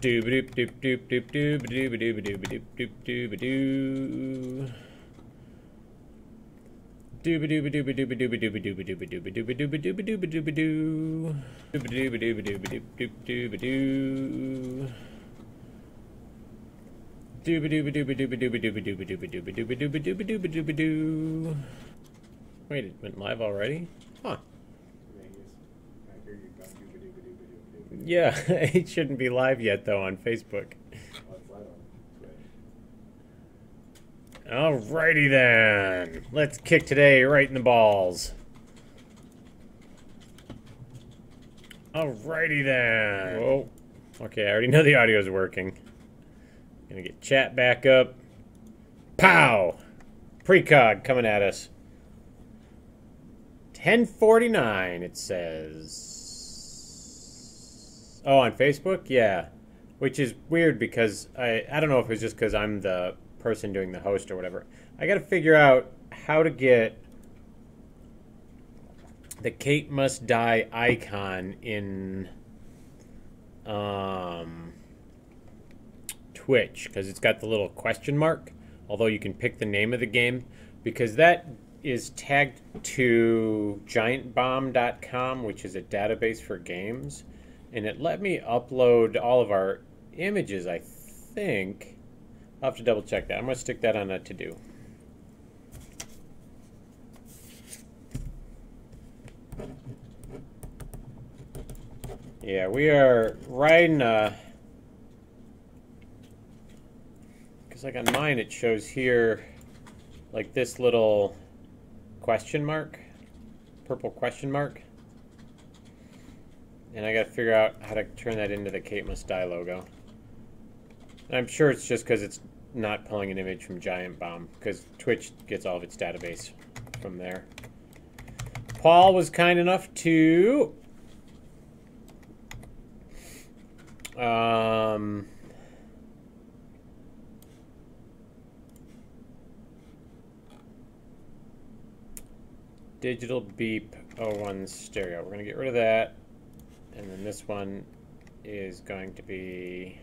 Doop doop doop doop doop doop doop doop doop doop doop doo. Dooba dooba dooba dooba dooba dooba dooba dooba dooba dooba dooba dooba dooba dooba doo. Dooba dooba dooba dooba doop doop dooba doo. Dooba dooba dooba dooba dooba dooba dooba dooba dooba dooba dooba dooba dooba dooba doo. Wait, it went live already? Huh. Yeah, it shouldn't be live yet though on Facebook. Alrighty then. Let's kick today right in the balls. Alrighty then. Whoa. Okay, I already know the audio's working. Gonna get chat back up. Pow! Precog coming at us. 10:49 it says. Oh, on Facebook? Yeah. Which is weird because I don't know if it's just because I'm the person doing the host or whatever. I gotta figure out how to get the Kate Must Die icon in Twitch, because it's got the little question mark, although you can pick the name of the game, because that is tagged to giantbomb.com, which is a database for games, and it let me upload all of our images, I think. I'll have to double check that. I'm going to stick that on a to-do. Yeah, we are riding because like on mine it shows here like this little question mark, purple question mark. And I got to figure out how to turn that into the Kate Must Die logo. And I'm sure it's just because it's not pulling an image from Giant Bomb, because Twitch gets all of its database from there. Paul was kind enough to Digital Beep 01 stereo. We're going to get rid of that. And then this one is going to be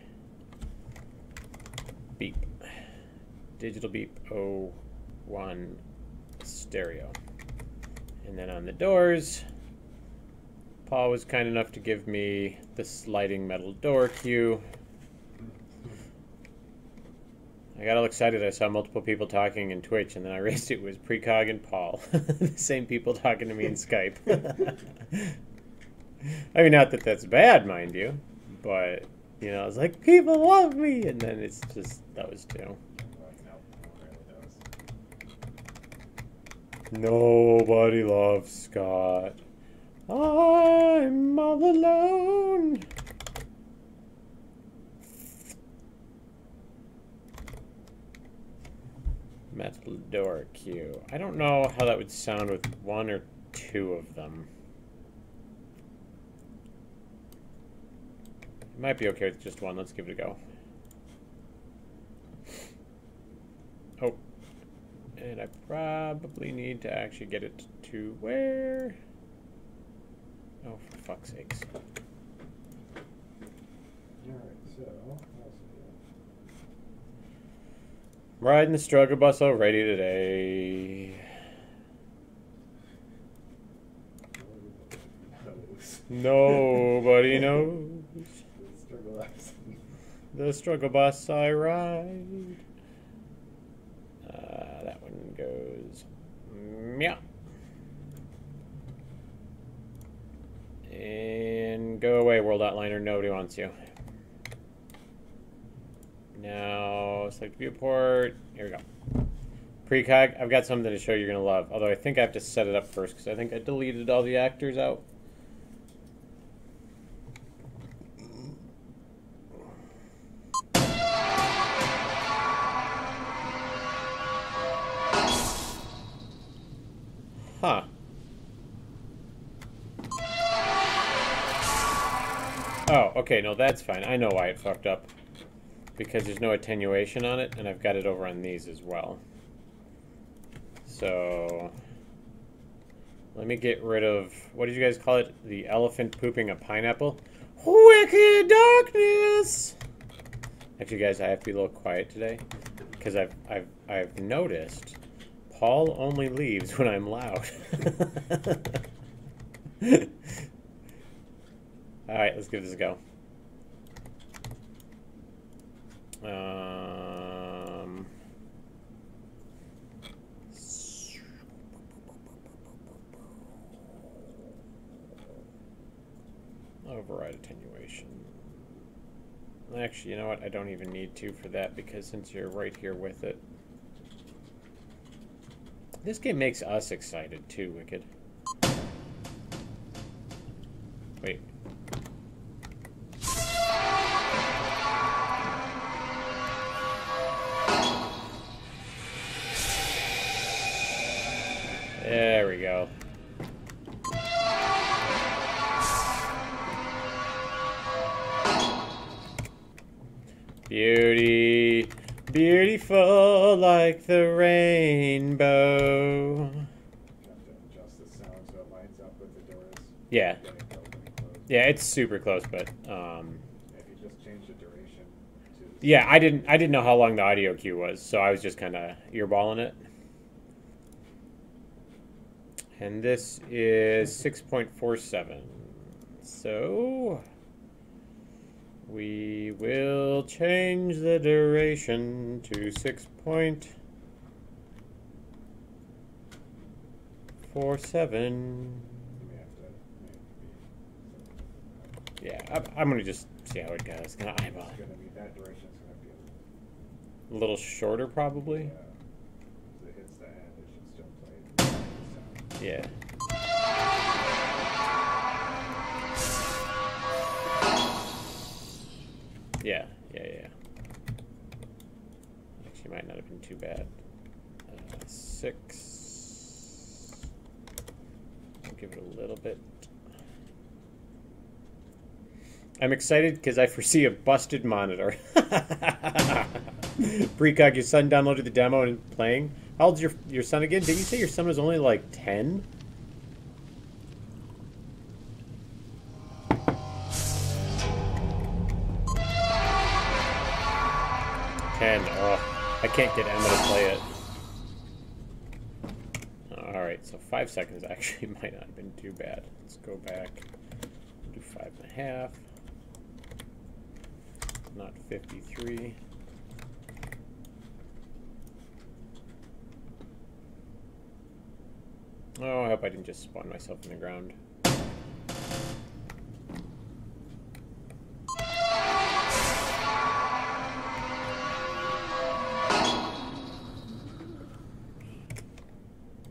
Beep. Digital Beep 01 stereo. And then on the doors, Paul was kind enough to give me the sliding metal door cue. I got all excited. I saw multiple people talking in Twitch, and then I realized it was Precog and Paul. The same people talking to me in Skype. I mean, not that that's bad, mind you, but, you know, I was like, people love me, and then it's just, that was two. Nobody loves Scott. I'm all alone. Metal door cue. I don't know how that would sound with one or two of them. It might be okay with just one. Let's give it a go. Oh. And I probably need to actually get it to where? Oh, for fuck's sakes. Alright, so... Riding the struggle bus already today. Nobody knows. The struggle bus I ride. That one goes meow. And go away, World Outliner. Nobody wants you. Now, select viewport. Here we go. Precog, I've got something to show you're going to love. Although I think I have to set it up first because I think I deleted all the actors out. Huh. Oh, okay, no, that's fine. I know why it fucked up. Because there's no attenuation on it, and I've got it over on these as well. So, let me get rid of, what did you guys call it? The elephant pooping a pineapple? Wicked darkness! Actually, guys, I have to be a little quiet today because I've noticed Paul only leaves when I'm loud. All right, let's give this a go. Override attenuation. Actually, you know what? I don't even need to for that because since you're right here with it. This game makes us excited too, Wicked. Wait. There we go. Beauty, beautiful like the rainbow. You have to adjust the sound so it lines up with the doors. Yeah. Yeah, it's super close, but If you just change the duration to yeah, I didn't know how long the audio cue was, so I was just kind of earballing it. And this is 6.47. So we will change the duration to 6.47. Yeah, I'm gonna just see how it goes. Gonna eyeball it's gonna be that duration is gonna be a little shorter, probably. as it hits the end, it should still play the sound. Yeah. Yeah. Actually, might not have been too bad. 6. I'll give it a little bit. I'm excited because I foresee a busted monitor. Precog, your son downloaded the demo and playing. How old's your son again? Did you say your son was only like 10? 10. Oh, I can't get Emma to play it. Alright, so 5 seconds actually might not have been too bad. Let's go back. Do 5.5. Not 53. Oh, I hope I didn't just spawn myself in the ground.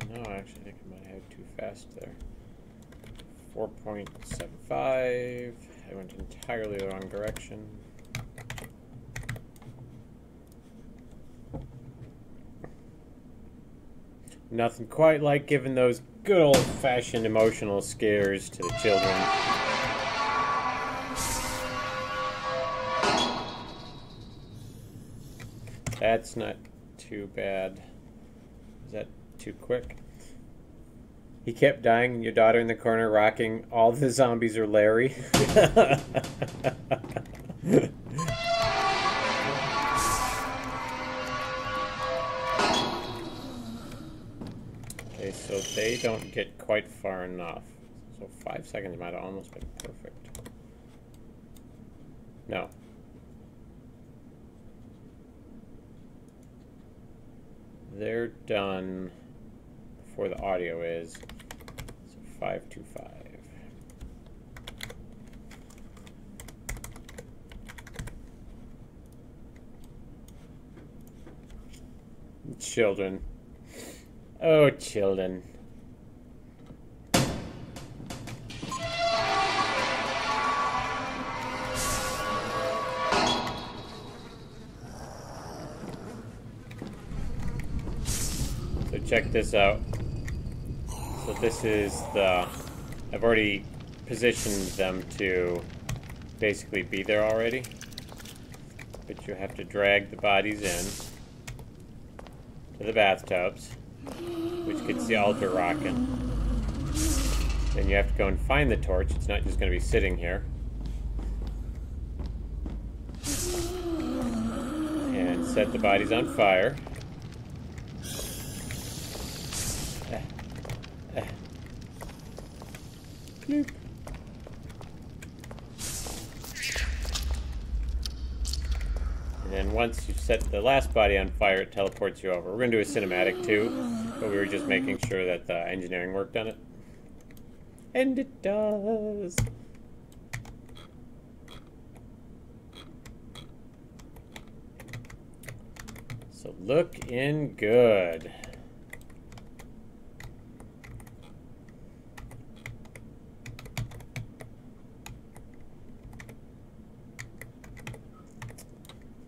No, I actually think I might have too fast there. 4.75. I went entirely the wrong direction. Nothing quite like giving those good old-fashioned emotional scares to the children. That's not too bad. Is that too quick? He kept dying, and your daughter in the corner rocking, all the zombies are Larry. Okay, so they don't get quite far enough. So 5 seconds might have almost been perfect. No. They're done before the audio is. So 525. Children. Oh, children. So check this out. So this is the... I've already positioned them to basically be there already. But you have to drag the bodies in to the bathtubs, which gets the altar rocking. Then you have to go and find the torch. It's not just going to be sitting here. And set the bodies on fire. Bloop. And then once you've set the last body on fire, it teleports you over. We're going to do a cinematic too, but we were just making sure that the engineering worked on it. And it does. So looking good.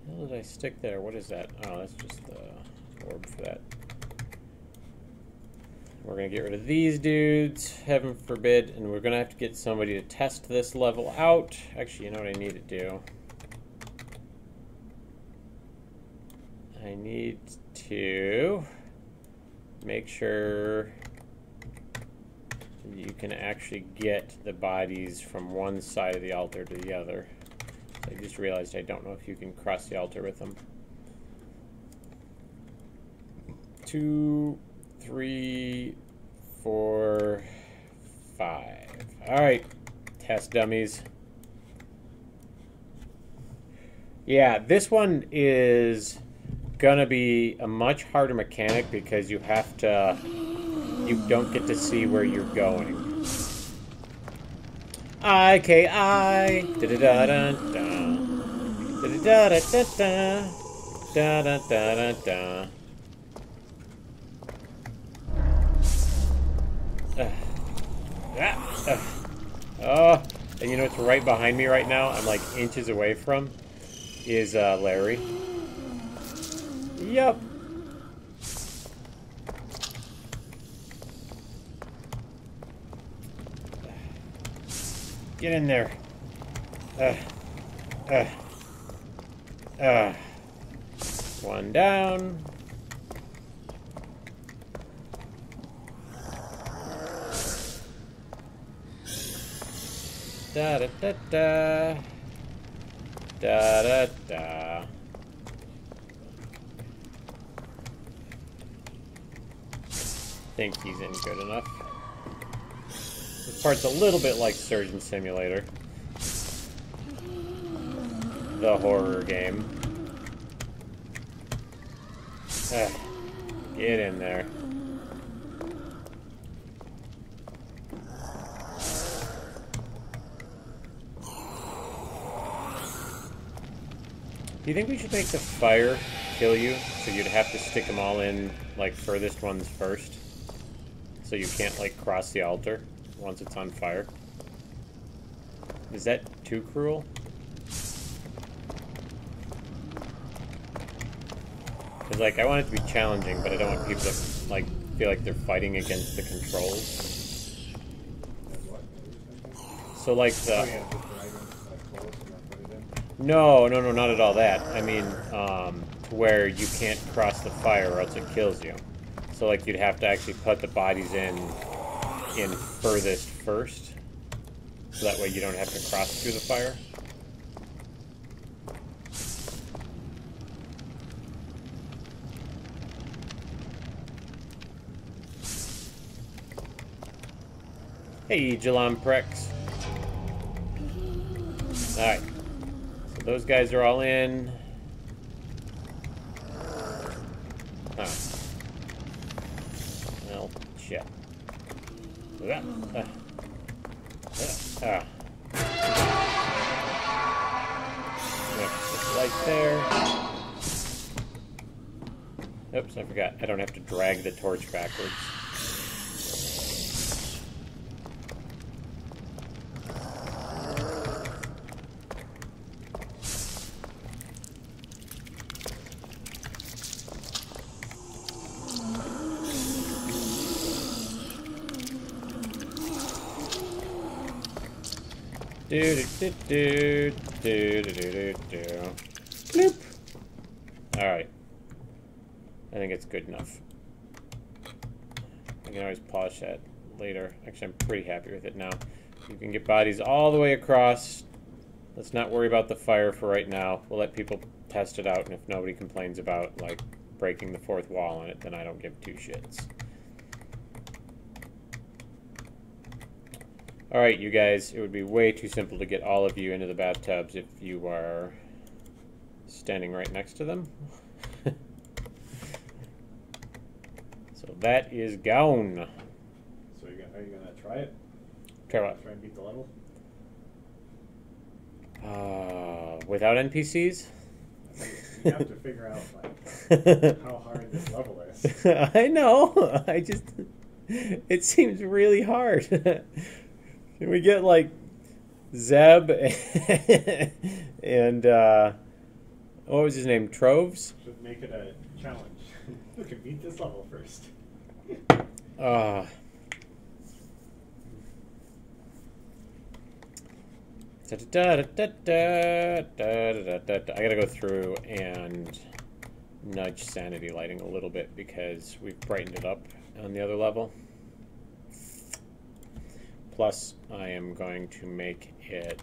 What did I stick there? What is that? Oh, that's just the orb for that. We're going to get rid of these dudes, heaven forbid, and we're going to have to get somebody to test this level out. Actually, you know what I need to do? I need to make sure you can actually get the bodies from one side of the altar to the other. I just realized I don't know if you can cross the altar with them. 2, 3, 4, 5. Alright, test dummies. Yeah, this one is gonna be a much harder mechanic because you have to, you don't get to see where you're going. I-K-I da-da-da-da-da da-da-da-da-da da-da-da-da-da. Oh, and you know what's right behind me right now? I'm like inches away from is Larry. Yup. Get in there. One down. Da da da da. Da da da. Think he's in good enough. This part's a little bit like Surgeon Simulator, the horror game. Get in there. Do you think we should make the fire kill you, so you'd have to stick them all in, like, furthest ones first? So you can't, like, cross the altar once it's on fire? Is that too cruel? Because, like, I want it to be challenging, but I don't want people to, like, feel like they're fighting against the controls. So, like, the... No, not at all that. I mean, where you can't cross the fire or else it kills you. So, like, you'd have to actually put the bodies in furthest first. So that way you don't have to cross through the fire. Hey, Jalam Prex. Alright. So those guys are all in. Huh. Well, shit. Right there. Oops, I forgot. I don't have to drag the torch backwards. Bloop. Alright. I think it's good enough. I can always polish that later. Actually, I'm pretty happy with it now. You can get bodies all the way across. Let's not worry about the fire for right now. We'll let people test it out, and if nobody complains about, like, breaking the fourth wall on it, then I don't give two shits. Alright, you guys, it would be way too simple to get all of you into the bathtubs if you are standing right next to them. So that is gone. So are you gonna try it? Try what? Try and beat the level? Without NPCs? You have to figure out like how hard this level is. I know. It seems really hard. Can we get like Zeb and what was his name? Troves? Should make it a challenge. You can beat this level first. I gotta go through and nudge sanity lighting a little bit because we've brightened it up on the other level. Plus, I am going to make it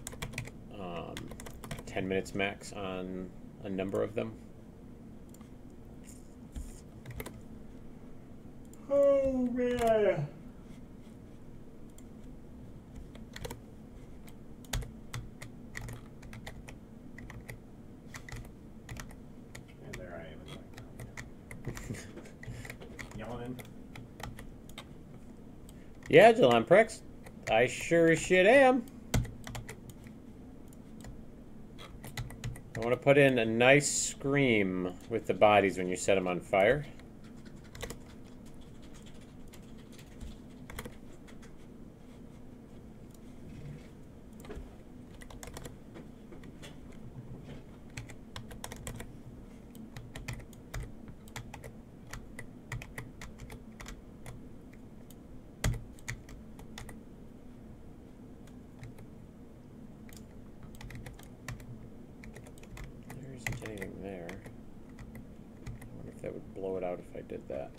10 minutes max on a number of them. Oh man! And there I am in the background. Yawning. Yeah, Jelon Prex. I sure as shit am. I want to put in a nice scream with the bodies when you set them on fire. Anything there. I wonder if that would blow it out if I did that.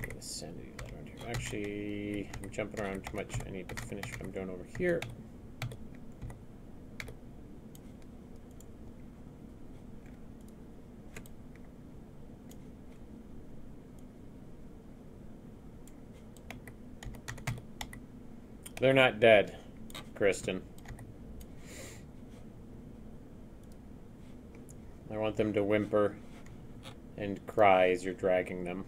Get a sanity light around here. Actually, I'm jumping around too much. I need to finish what I'm doing over here. They're not dead, Kristen. I want them to whimper and cry as you're dragging them.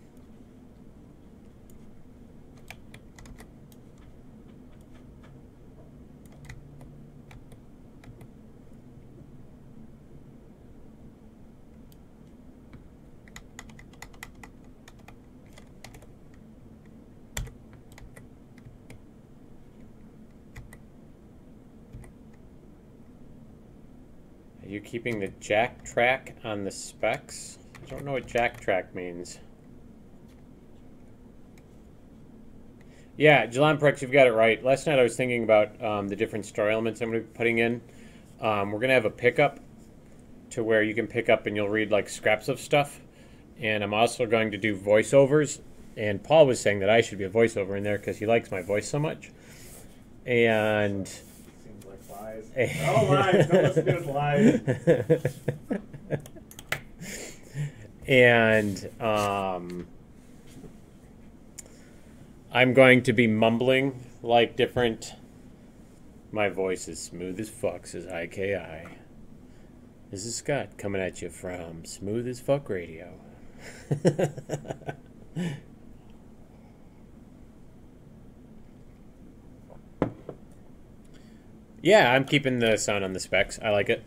Are you keeping the jack track on the specs? I don't know what jack track means. Yeah, Jelon Prex, you've got it right. Last night I was thinking about the different story elements I'm going to be putting in. We're going to have a pickup to where you can pick up and you'll read like scraps of stuff. And I'm also going to do voiceovers. And Paul was saying that I should be a voiceover in there because he likes my voice so much. And... Seems like lies. No lies. Don't listen to his lies. And I'm going to be mumbling like different... My voice is smooth as fuck, says IKI. This is Scott coming at you from Smooth as Fuck Radio. Yeah, I'm keeping the sound on the specs. I like it.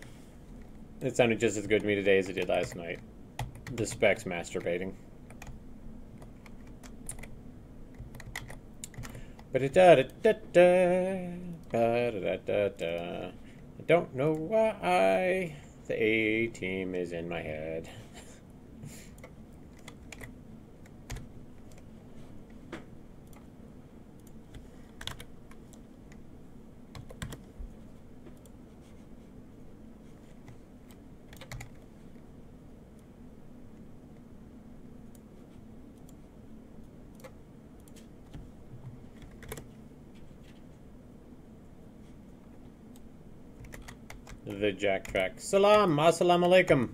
It sounded just as good to me today as it did last night. The specs masturbating. I don't know why the A-team is in my head. the Jack track. Salam, assalamu alaikum.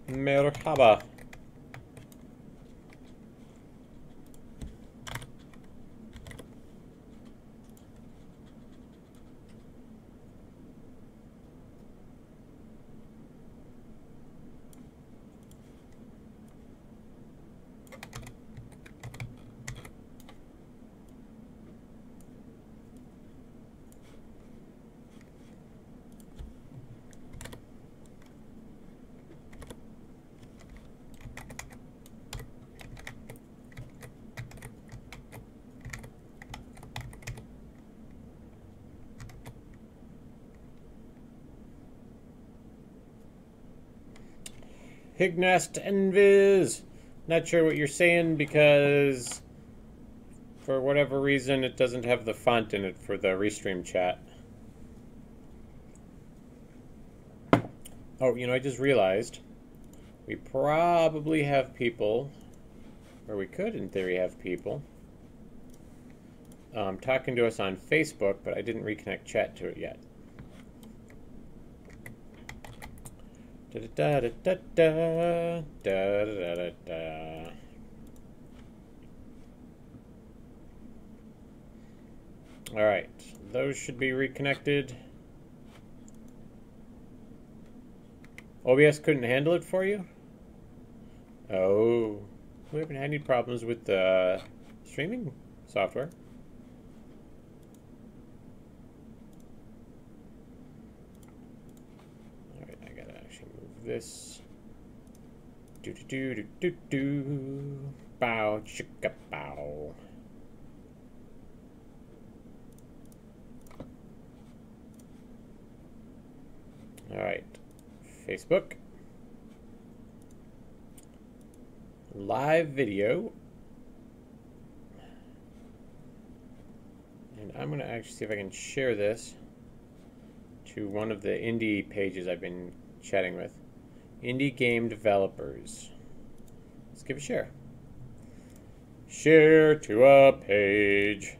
Merhaba. Hignast Envis. Not sure what you're saying because for whatever reason it doesn't have the font in it for the restream chat. Oh, I just realized we probably have people, or we could in theory have people, talking to us on Facebook, but I didn't reconnect chat to it yet. Da, da, da, da, da, da, da, da. All right, those should be reconnected. OBS couldn't handle it for you? Oh, we haven't had any problems with the streaming software. This do do do do do do bow chicka bow. All right, Facebook live video, and I'm gonna actually see if I can share this to one of the indie pages I've been chatting with. Indie game developers. Let's give a share. Share to a page.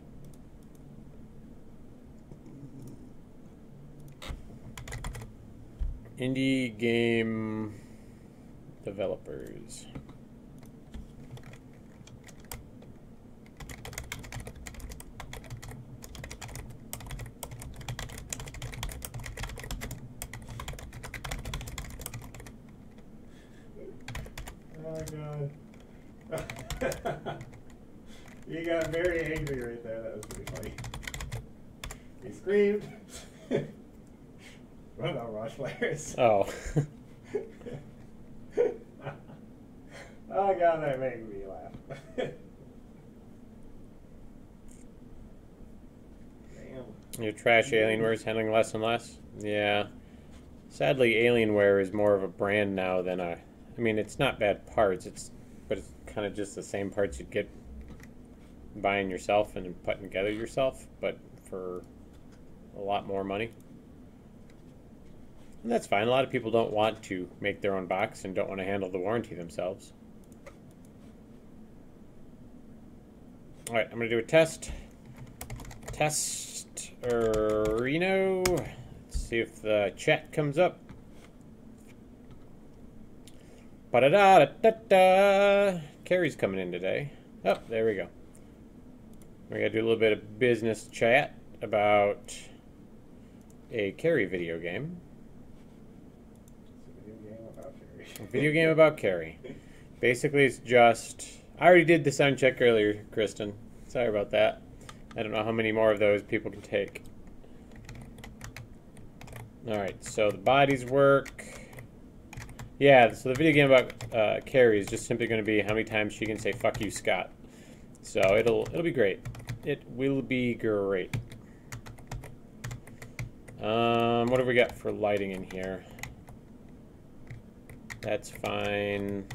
Indie game developers. Oh god. You got very angry right there. That was pretty funny. He screamed. What about Rosh players? Oh. Oh god, that made me laugh. Damn. Your trash Alienware is handling less and less? Yeah. Sadly, Alienware is more of a brand now than a... I mean, it's not bad parts, but it's kind of just the same parts you'd get buying yourself and putting together yourself, but for a lot more money. And that's fine. A lot of people don't want to make their own box and don't want to handle the warranty themselves. All right, I'm going to do a test. Test Reno. Let's see if the chat comes up. Ba-da-da-da-da-da. Carrie's coming in today. Oh, there we go. We're going to do a little bit of business chat about a Carrie video game. A video game about Carrie. Basically, it's just... I already did the sound check earlier, Kristen. Sorry about that. I don't know how many more of those people can take. Alright, so the bodies work. Yeah, so the video game about Carrie is just simply going to be how many times she can say "fuck you, Scott." So it'll be great. It will be great. What have we got for lighting in here? That's fine.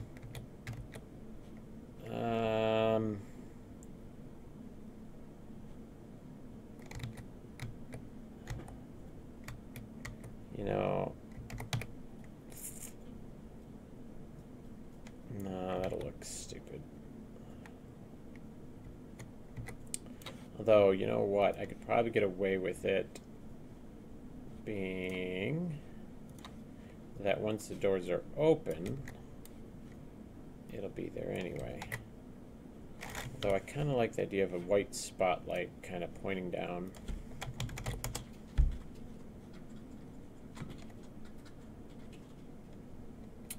You know, no, that'll look stupid. Although, you know what? I could probably get away with it being that once the doors are open, it'll be there anyway. Though I kind of like the idea of a white spotlight kind of pointing down.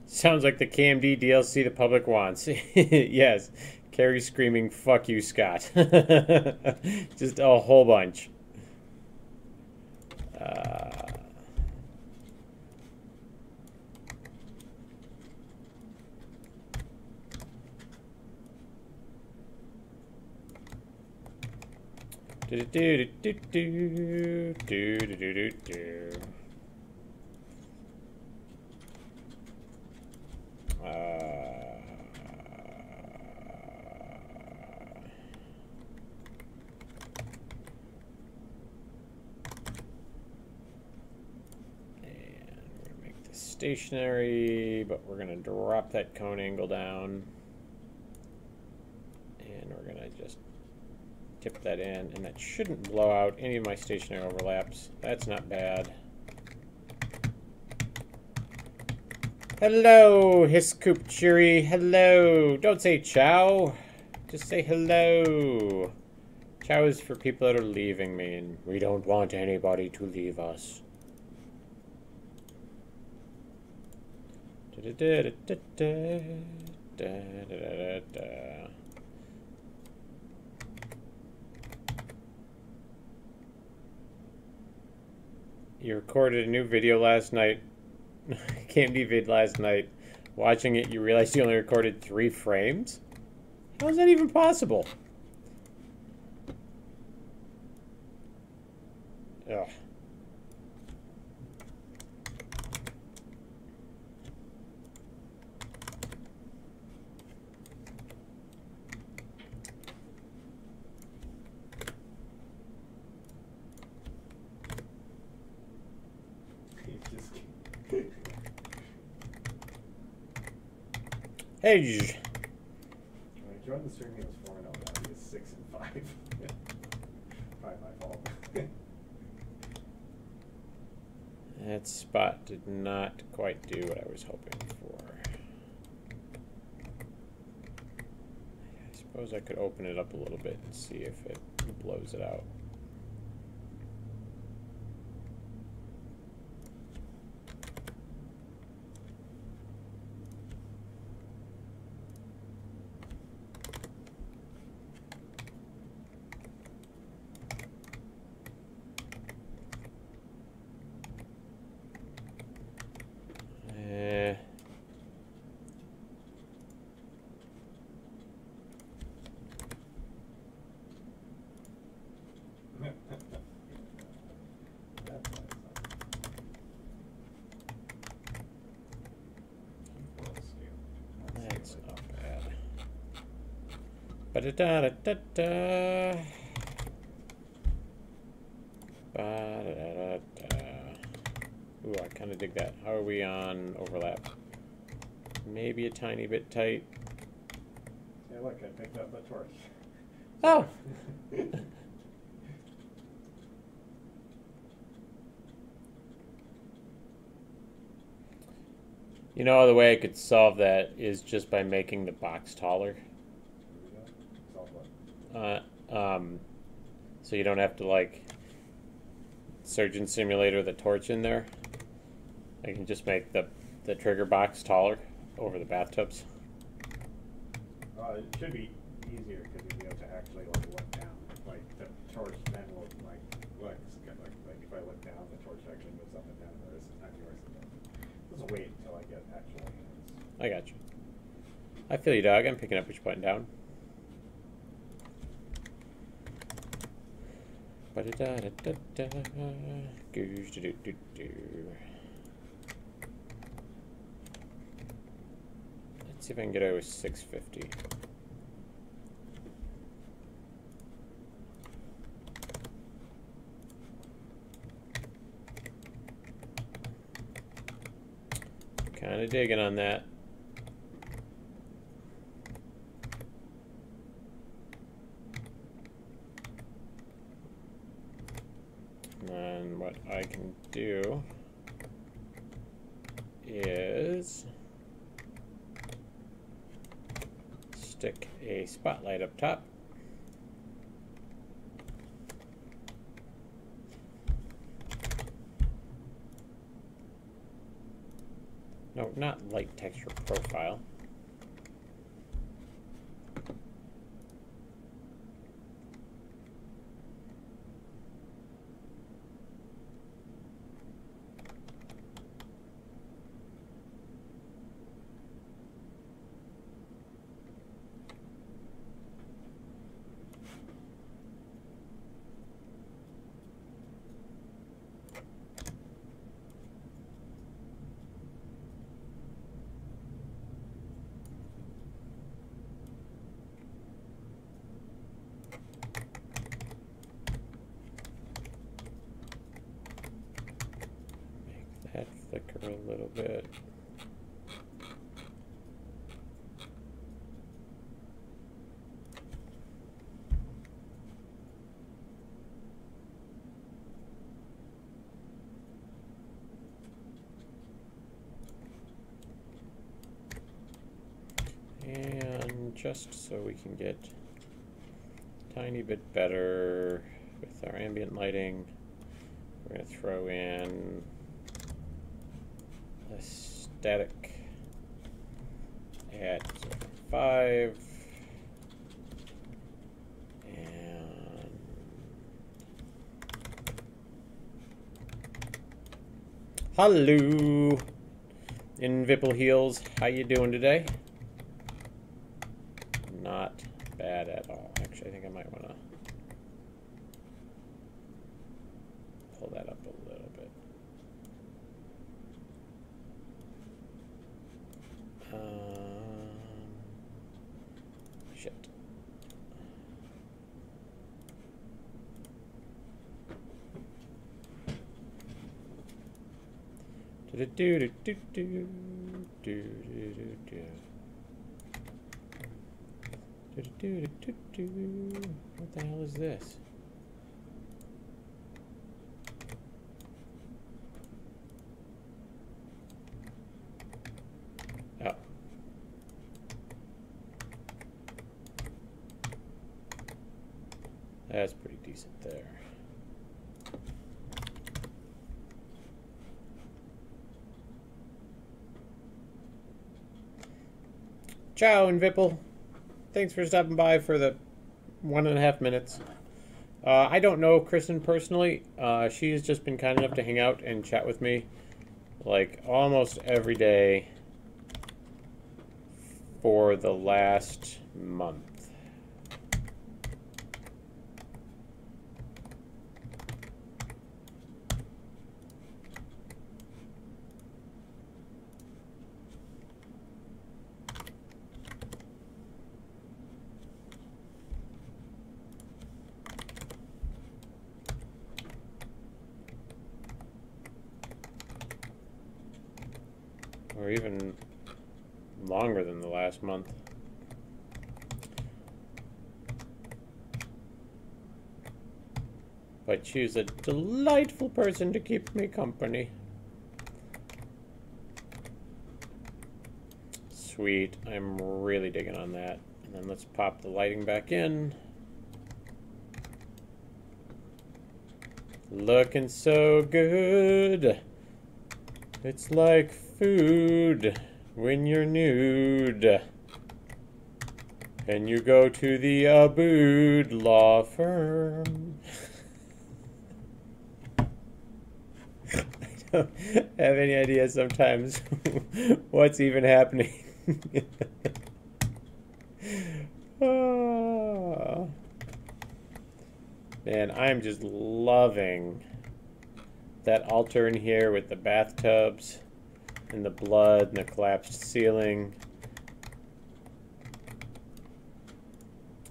Sounds like the KMD DLC the public wants. Yes. Carrie screaming, "Fuck you, Scott." Just a whole bunch. Do do do do do do do do do. Stationary, but we're going to drop that cone angle down, and we're going to just tip that in, and that shouldn't blow out any of my stationary overlaps. That's not bad. Hello, Hiscoop Cheery. Hello. Don't say ciao. Just say hello. Ciao is for people that are leaving me, and we don't want anybody to leave us. You recorded a new video last night. KMD vid last night. Watching it, you realized you only recorded 3 frames? How is that even possible? Ugh. Hey. When I joined the stream, he was 4-0. Now he is 6-5. 5 my fault. That spot did not quite do what I was hoping for. I suppose I could open it up a little bit and see if it blows it out. That's not bad. Ba-da-da-da-da-da. Ba-da-da-da-da. Ooh, I kind of dig that. How are we on overlap? Maybe a tiny bit tight. Yeah, look, I picked up the torch. Oh! You know, the way I could solve that is just by making the box taller. Solve what? So you don't have to, like, Surgeon Simulator the torch in there. I can just make the trigger box taller over the bathtubs. It should be easier because you'll be able to actually like look down. Like the torch then will like if I look down, the torch actually moves up and down. Whereas on yours it doesn't. Let's wait until I get actual hands. I got you. I feel you, dog. I'm picking up what you're putting down. Ba-da-da-da-da-da. Goose-do-do-do-do. Let's see if I can get over 650. Kind of digging on that. then what I can do is stick a spotlight up top. No, not light texture profile. That flicker a little bit. And just so we can get a tiny bit better with our ambient lighting, we're going to throw in a static at 5 and hello Invipple Heels, how you doing today? Not bad at all. Actually, I think I might want to pull that up a little bit. Shit. Do do do do do do do do. What the hell is this? Oh. That's pretty decent there. Ciao, Invipple. Thanks for stopping by for the 1.5 minutes. I don't know Kristen personally. She's just been kind enough to hang out and chat with me like almost every day for the last month. Or even longer than the last month. But she's a delightful person to keep me company. Sweet, I'm really digging on that. And then let's pop the lighting back in. Looking so good. It's like food when you're nude and you go to the Abood law firm. I don't have any idea sometimes what's even happening. Oh. Man, I'm just loving that altar in here with the bathtubs and the blood and the collapsed ceiling.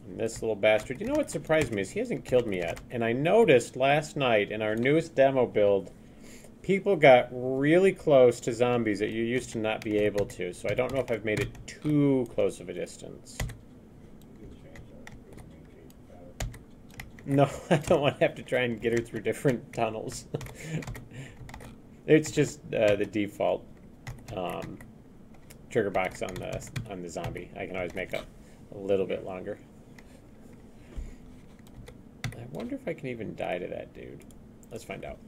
And this little bastard. You know what surprised me is he hasn't killed me yet. And I noticed last night in our newest demo build, people got really close to zombies that you used to not be able to. So I don't know if I've made it too close of a distance. No, I don't want to have to try and get her through different tunnels. It's just the default trigger box on the zombie. I can always make it a little bit longer. I wonder if I can even die to that dude. Let's find out.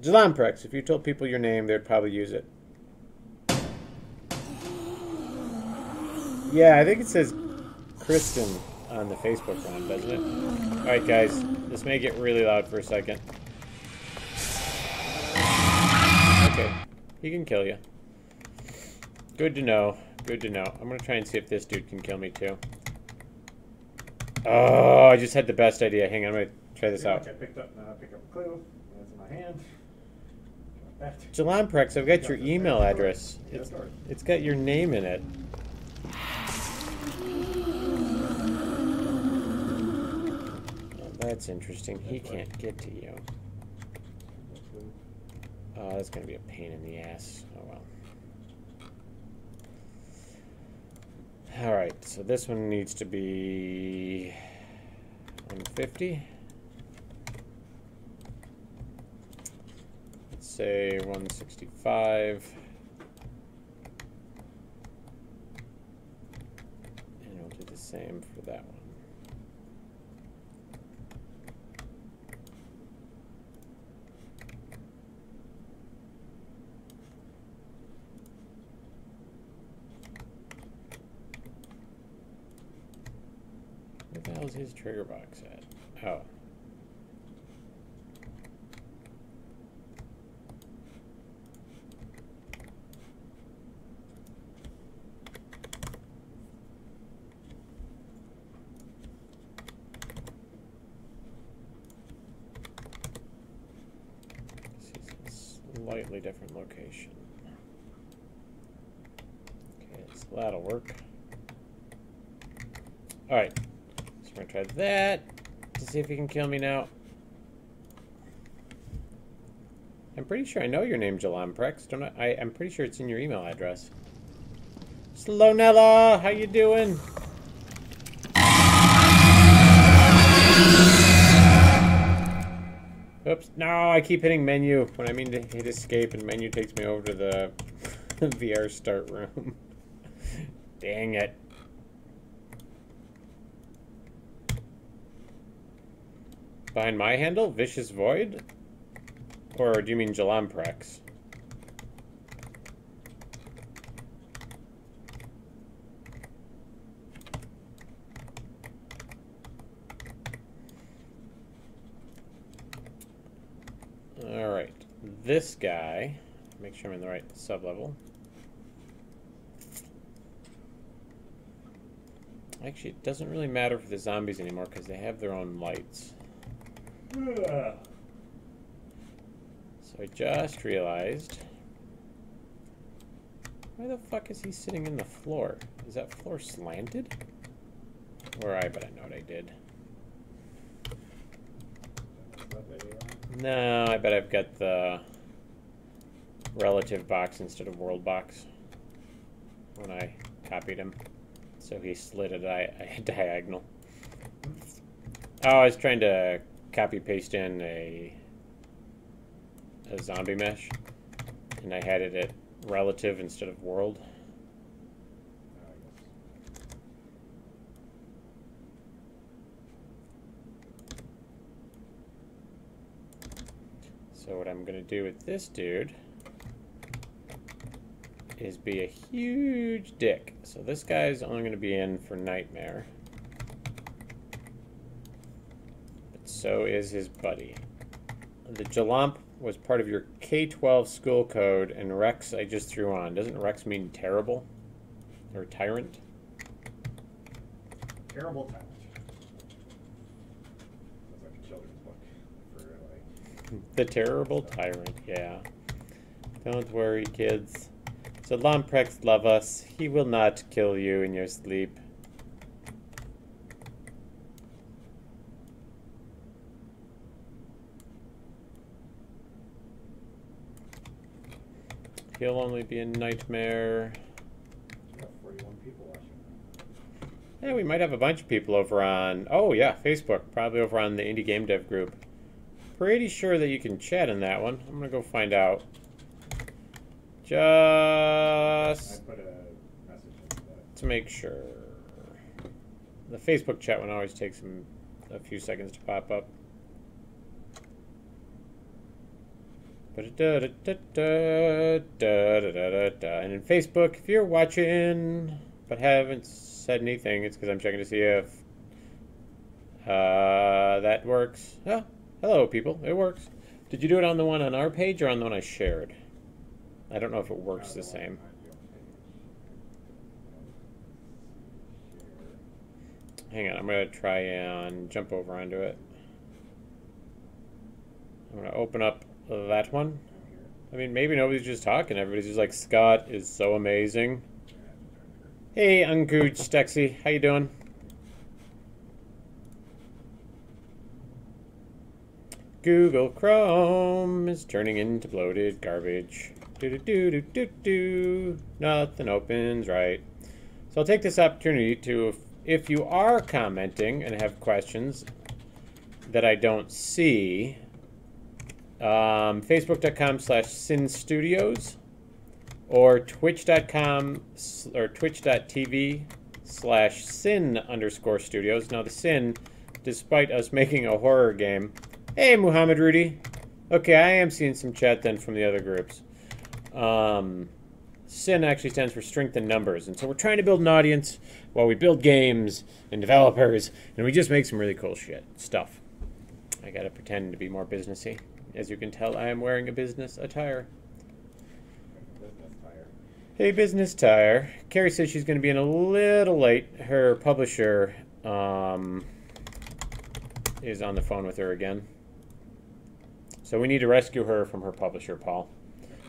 Jalamprex, if you told people your name, they'd probably use it. Yeah, I think it says Kristen on the Facebook one, doesn't it? Alright guys, this may get really loud for a second. Okay, he can kill you. Good to know, good to know. I'm gonna try and see if this dude can kill me too. Oh, I just had the best idea. Hang on, I'm gonna try this out. I picked up a clue. It's in my hand. Jalamprex, I've got your email address. It's got your name in it. Oh, that's interesting. He can't get to you. Oh, that's gonna be a pain in the ass. Oh well. Alright, so this one needs to be 150. Let's say 165. And we'll do the same for that one. Where the hell is his trigger box at? Oh. This is a slightly different location. Okay, so that'll work. Alright. We're gonna try that to see if he can kill me now. I'm pretty sure I know your name, Jalamprex. Don't I? I'm pretty sure it's in your email address. Slonella, how you doing? Oops, no, I keep hitting menu when I mean to hit escape, and menu takes me over to the VR start room. Dang it. Behind my handle? Vicious Void? Or do you mean Jalamprex? Alright. This guy, make sure I'm in the right sublevel. Actually, it doesn't really matter for the zombies anymore because they have their own lights. So I just realized, why the fuck is he sitting in the floor? Is that floor slanted? Or I bet I know what I did. No, I bet I've got the relative box instead of world box when I copied him. So he slid a diagonal. Oh, I was trying to copy paste in a zombie mesh, and I had it at relative instead of world. So what I'm going to do with this dude is be a huge dick. So this guy's only going to be in for Nightmare. But so is his buddy. The Jalamp was part of your K-12 school code, and Rex I just threw on. Doesn't Rex mean terrible? Or tyrant? Terrible tyrant. Sounds like a children's book. For like... The Terrible Tyrant, yeah. Don't worry, kids. Jalamprex love us. He will not kill you in your sleep. He'll only be a nightmare. We got 41 people watching. Yeah, we might have a bunch of people over on, oh yeah, Facebook, probably over on the Indie Game Dev group. Pretty sure that you can chat in that one. I'm gonna go find out. Just I put a message into that. to make sure. The Facebook chat one always takes a few seconds to pop up. And in Facebook, if you're watching but haven't said anything, it's because I'm checking to see if that works. Oh, hello, people. It works. Did you do it on the one on our page or on the one I shared? I don't know if it works the same. Hang on, I'm going to try and jump over onto it. I'm going to open up that one. I mean, maybe nobody's just talking. Everybody's just like, Scott is so amazing. Hey, Uncooj Stexy, how you doing? Google Chrome is turning into bloated garbage. Do. Nothing opens right. So I'll take this opportunity to, if you are commenting and have questions that I don't see, facebook.com/SynStudios or twitch.com or twitch.tv/Syn_studios. Now the Syn, despite us making a horror game. Hey, Muhammad Rudy. Okay, I am seeing some chat then from the other groups. Syn actually stands for strength in numbers, and so we're trying to build an audience while we build games and developers, and we just make some really cool stuff. I gotta pretend to be more businessy. As you can tell, I am wearing a business attire. Hey, business tire. Carrie says she's going to be in a little late. Her publisher is on the phone with her again. So we need to rescue her from her publisher, Paul.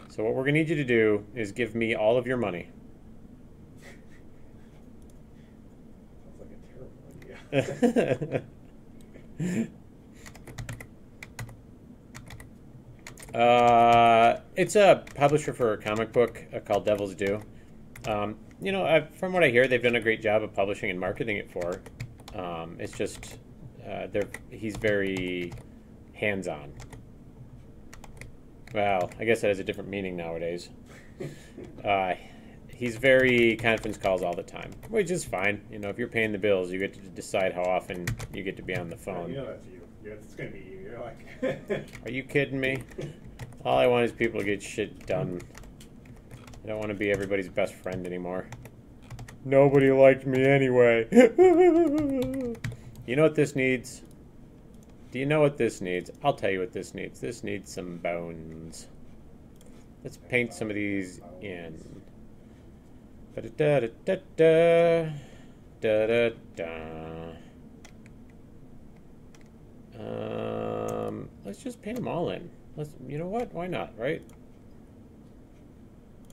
So what we're going to need you to do is give me all of your money. Sounds like a terrible idea. It's a publisher for a comic book called Devil's Due. You know, from what I hear, they've done a great job of publishing and marketing it for. It's just he's very hands-on. Well, I guess that has a different meaning nowadays. He's very conference calls all the time, which is fine. You know, if you're paying the bills, you get to decide how often you get to be on the phone. You know that's you. Yeah, it's gonna be you. You're like. Are you kidding me? All I want is people to get shit done. I don't want to be everybody's best friend anymore. Nobody liked me anyway. You know what this needs? Do you know what this needs? I'll tell you what this needs. This needs some bones. Let's paint some of these in. Da-da-da-da-da. Da-da-da. Let's just paint them all in. You know what? Why not, right?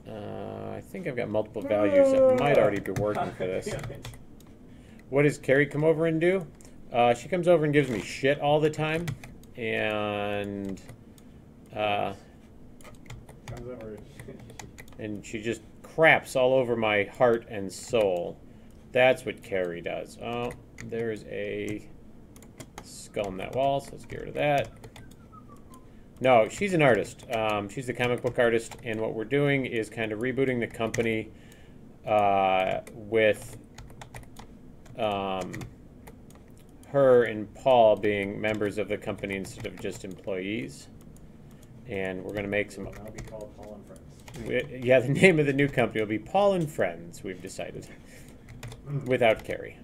I think I've got multiple values that might already be working for this. What does Carrie come over and do? She comes over and gives me shit all the time, and Comes over. and she just craps all over my heart and soul. That's what Carrie does. Oh, there's a skull in that wall, so let's get rid of that. No, she's an artist. She's the comic book artist, and what we're doing is kind of rebooting the company with her and Paul being members of the company instead of just employees. And we're going to make some... It'll now be called Paul and Friends. Yeah, the name of the new company will be Paul and Friends, we've decided. Without Carrie.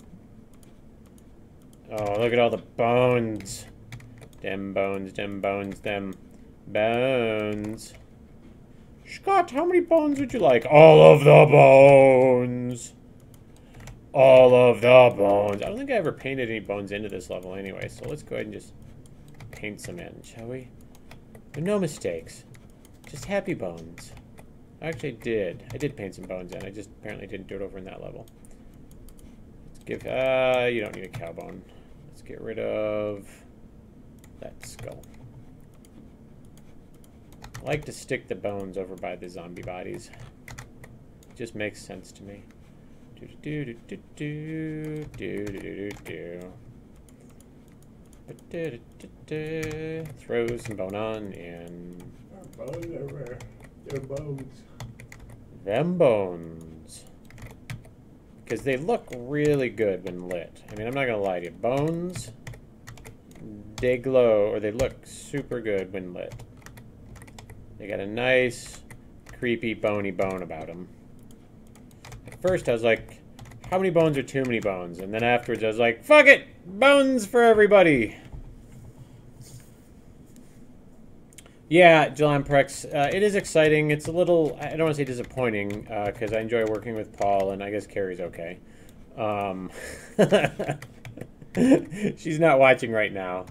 Oh, look at all the bones. Them bones, them bones, them bones. Scott, how many bones would you like? All of the bones. All of the bones. I don't think I ever painted any bones into this level anyway, so let's go ahead and just paint some in, shall we? But no mistakes. Just happy bones. Actually, I did paint some bones in. I just apparently didn't do it over in that level. Let's give, you don't need a cow bone. Let's get rid of that skull. I like to stick the bones over by the zombie bodies. It just makes sense to me. Do do do do do do do do. Throw some bone on and Bones everywhere. They're bones. them bones. Because they look really good when lit. I mean, I'm not gonna lie to you. Bones, they glow, or they look super good when lit. They got a nice, creepy, bony bone about them. At first, I was like, how many bones are too many bones? And then afterwards, I was like, fuck it! Bones for everybody! Yeah, Jilan Prex, it is exciting. It's a little, I don't want to say disappointing, because I enjoy working with Paul, and I guess Carrie's okay. She's not watching right now.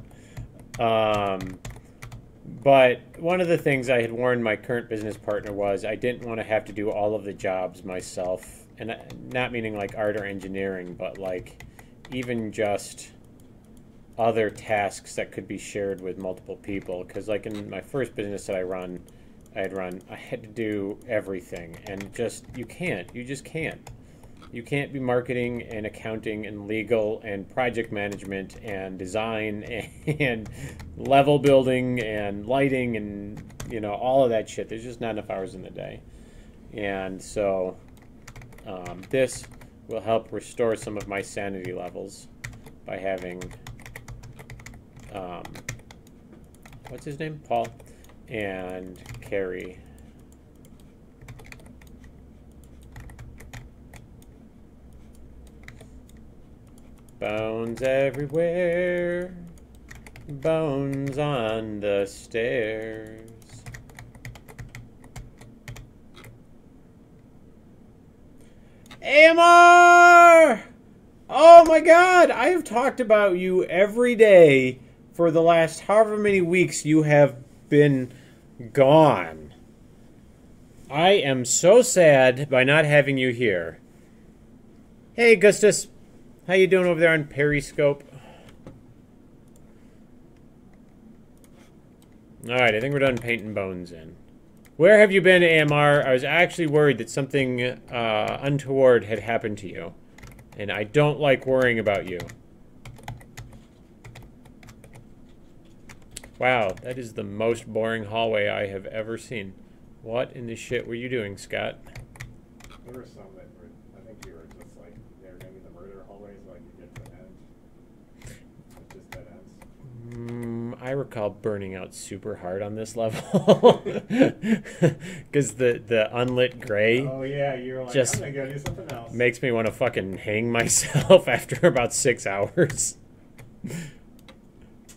But one of the things I had warned my current business partner was I didn't want to have to do all of the jobs myself. And not meaning like art or engineering, but like even just other tasks that could be shared with multiple people. Because like in my first business that I had to do everything. And just, you just can't. You can't be marketing and accounting and legal and project management and design and level building and lighting and, you know, all of that shit. There's just not enough hours in the day. And so this will help restore some of my sanity levels by having, what's his name? Paul and Carrie. Bones everywhere, bones on the stairs. AMR! Oh my god, I have talked about you every day for the last however many weeks you have been gone. I am so sad by not having you here. Hey, Gustus. How you doing over there on Periscope? Alright, I think we're done painting bones in. Where have you been, AMR? I was actually worried that something untoward had happened to you. And I don't like worrying about you. Wow, that is the most boring hallway I have ever seen. What in the shit were you doing, Scott? There were some that were, I think you were just like, they were going to be the murder hallways, like you get to the end. It's just dead ends. I recall burning out super hard on this level. Because the unlit gray Oh yeah, you were like, just I'm going to go do something else. makes me want to fucking hang myself after about 6 hours.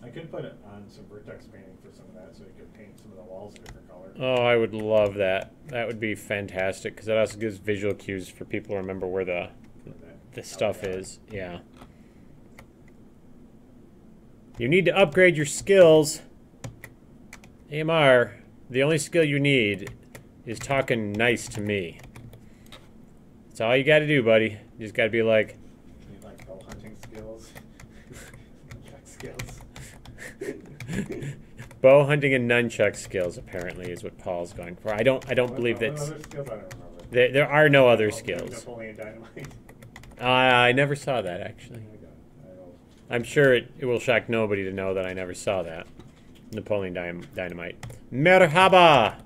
I could put it on some vertex painting for some of that so you could paint some of the walls a different color. Oh, I would love that. That would be fantastic, because that also gives visual cues for people to remember where the stuff is. Yeah. You need to upgrade your skills. AMR, the only skill you need is talking nice to me. That's all you got to do, buddy. You just got to be like... You need like bow hunting skills. Nunchuck skills. Bow hunting and nunchuck skills, apparently, is what Paul's going for. I don't believe what that's... other skills? I don't remember. There are no other Oh, skills. Napoleon Dynamite. I never saw that, actually. I don't. I'm sure it will shock nobody to know that I never saw that. Napoleon Dynamite. Merhaba!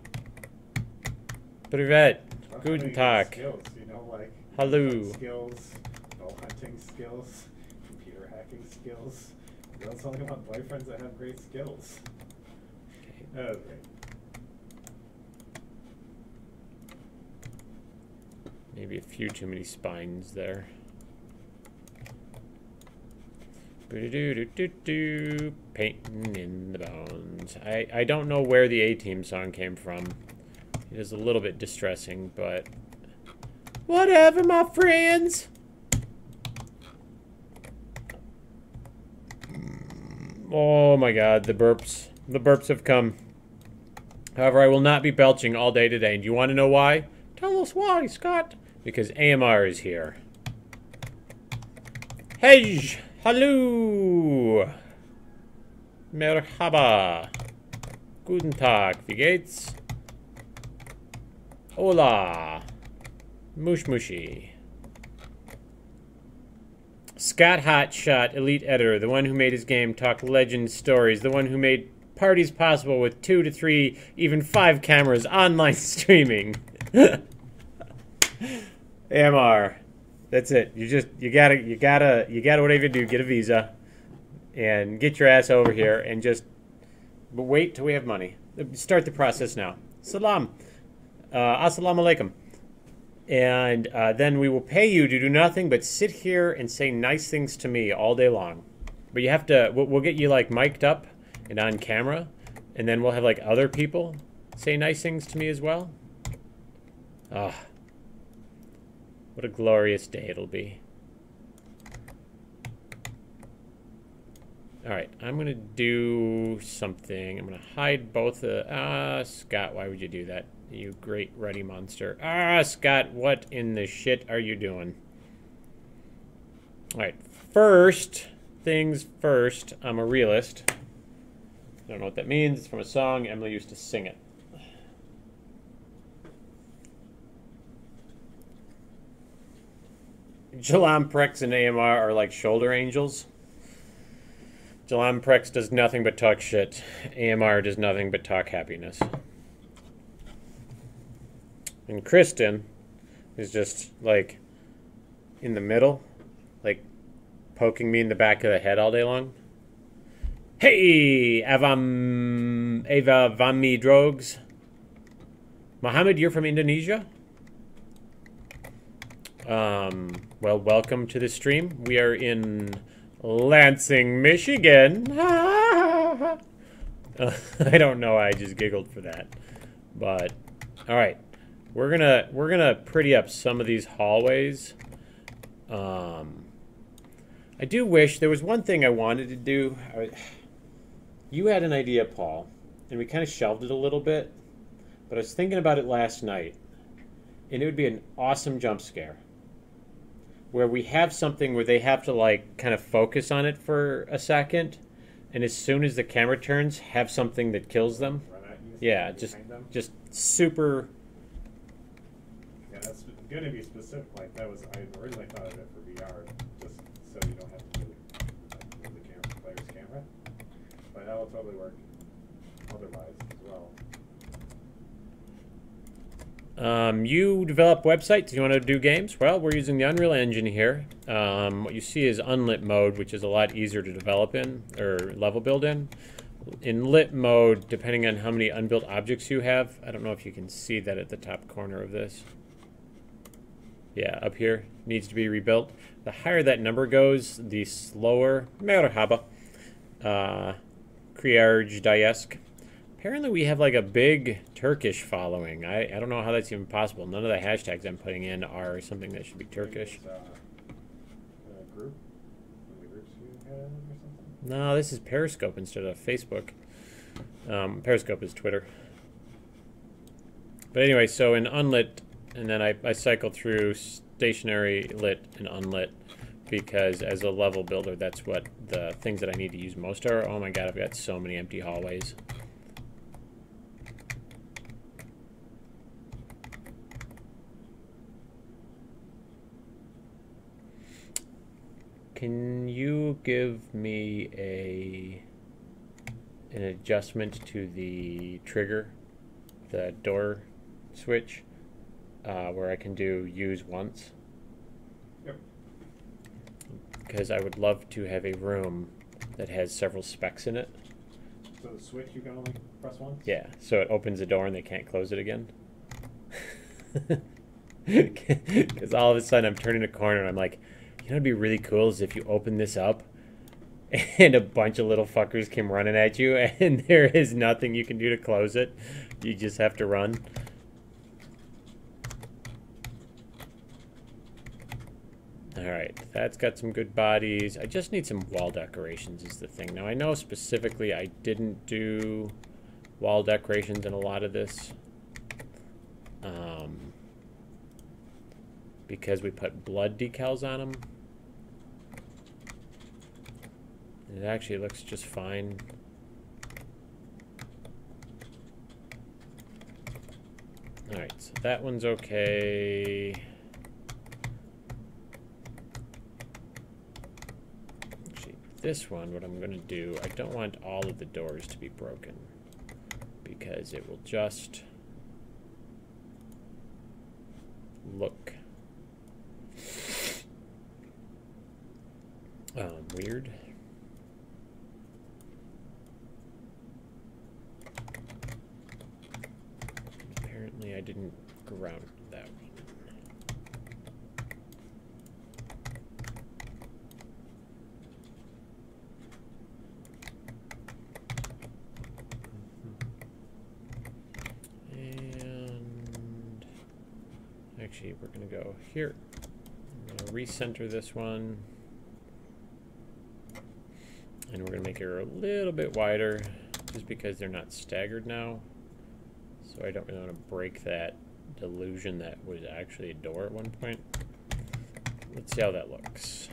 Privet. Guten Tag. Skills, you know, like Hello. skills, bow hunting skills, computer hacking skills. You know something about boyfriends that have great skills. Okay. Maybe a few too many spines there. Boo-doo-doo-doo-doo. Painting in the bones. I don't know where the A-Team song came from. It is a little bit distressing, but... Whatever, my friends! Oh my god, the burps. The burps have come. However, I will not be belching all day today. And do you want to know why? Tell us why, Scott. Because AMR is here. Hey! Hallo! Merhaba! Guten Tag, wie geht's? Hola! Mush mushy. Scott Hotshot, Elite Editor, the one who made his game talk legend stories, the one who made parties possible with 2 to 3, even 5 cameras, online streaming. AMR. That's it. You gotta whatever you do, get a visa and get your ass over here and just wait till we have money. Start the process now. Salam. Assalamu alaikum. And then we will pay you to do nothing but sit here and say nice things to me all day long. But you have to, we'll get you like mic'd up and on camera, and then we'll have like other people say nice things to me as well. Ah, what a glorious day it'll be. All right, I'm gonna do something. I'm gonna hide both the, Scott, why would you do that? You great ruddy monster. Scott, what in the shit are you doing? All right, first things first, I'm a realist. I don't know what that means. It's from a song. Emily used to sing it. Jalam Prex and AMR are like shoulder angels. Jalam Prex does nothing but talk shit. AMR does nothing but talk happiness. And Kristen is just like in the middle, like poking me in the back of the head all day long. Hey, Ava Vami Drogs. Mohammed, you're from Indonesia? Well, welcome to the stream. We are in Lansing, Michigan. I don't know. I just giggled for that. But, all right. We're gonna pretty up some of these hallways. I do wish there was one thing I wanted to do. You had an idea, Paul, and we kind of shelved it a little bit. But I was thinking about it last night, and it would be an awesome jump scare, where we have something where they have to like kind of focus on it for a second, and as soon as the camera turns, have something that kills them. Yeah, just super. That's going to be specific. Like that was, I originally thought of it for VR, just so you don't have to move the player's camera. But that will totally work otherwise as well. You develop websites. You want to do games? Well, we're using the Unreal Engine here. What you see is unlit mode, which is a lot easier to develop in or level build in. In lit mode, depending on how many unbuilt objects you have, I don't know if you can see that at the top corner of this. Yeah, up here, needs to be rebuilt. The higher that number goes, the slower, merhaba, Kriarj Dayesk. Apparently we have like a big Turkish following. I don't know how that's even possible. None of the hashtags I'm putting in are something that should be Turkish. Group? The groups you had or something? No, this is Periscope instead of Facebook. Periscope is Twitter. But anyway, so in unlit, and then I cycle through stationary, lit, and unlit, because as a level builder, that's what the things that I need to use most are. Oh my god, I've got so many empty hallways. Can you give me an adjustment to the trigger, the door switch, where I can do use once? Yep. Because I would love to have a room that has several specs in it. So the switch you can only press once? Yeah, so it opens the door and they can't close it again. Because all of a sudden I'm turning a corner and I'm like, you know what'd be really cool is if you open this up and a bunch of little fuckers came running at you and there is nothing you can do to close it. You just have to run. Alright, that's got some good bodies. I just need some wall decorations is the thing. Now I know specifically I didn't do wall decorations in a lot of this. Because we put blood decals on them. It actually looks just fine. Alright, so that one's okay. this one, what I'm going to do, I don't want all of the doors to be broken because it will just look weird. Apparently I didn't ground that one. And actually we're going to go here. I'm going to recenter this one. And we're going to make it a little bit wider just because they're not staggered now. So I don't really want to break that delusion that was actually a door at one point. Let's see how that looks.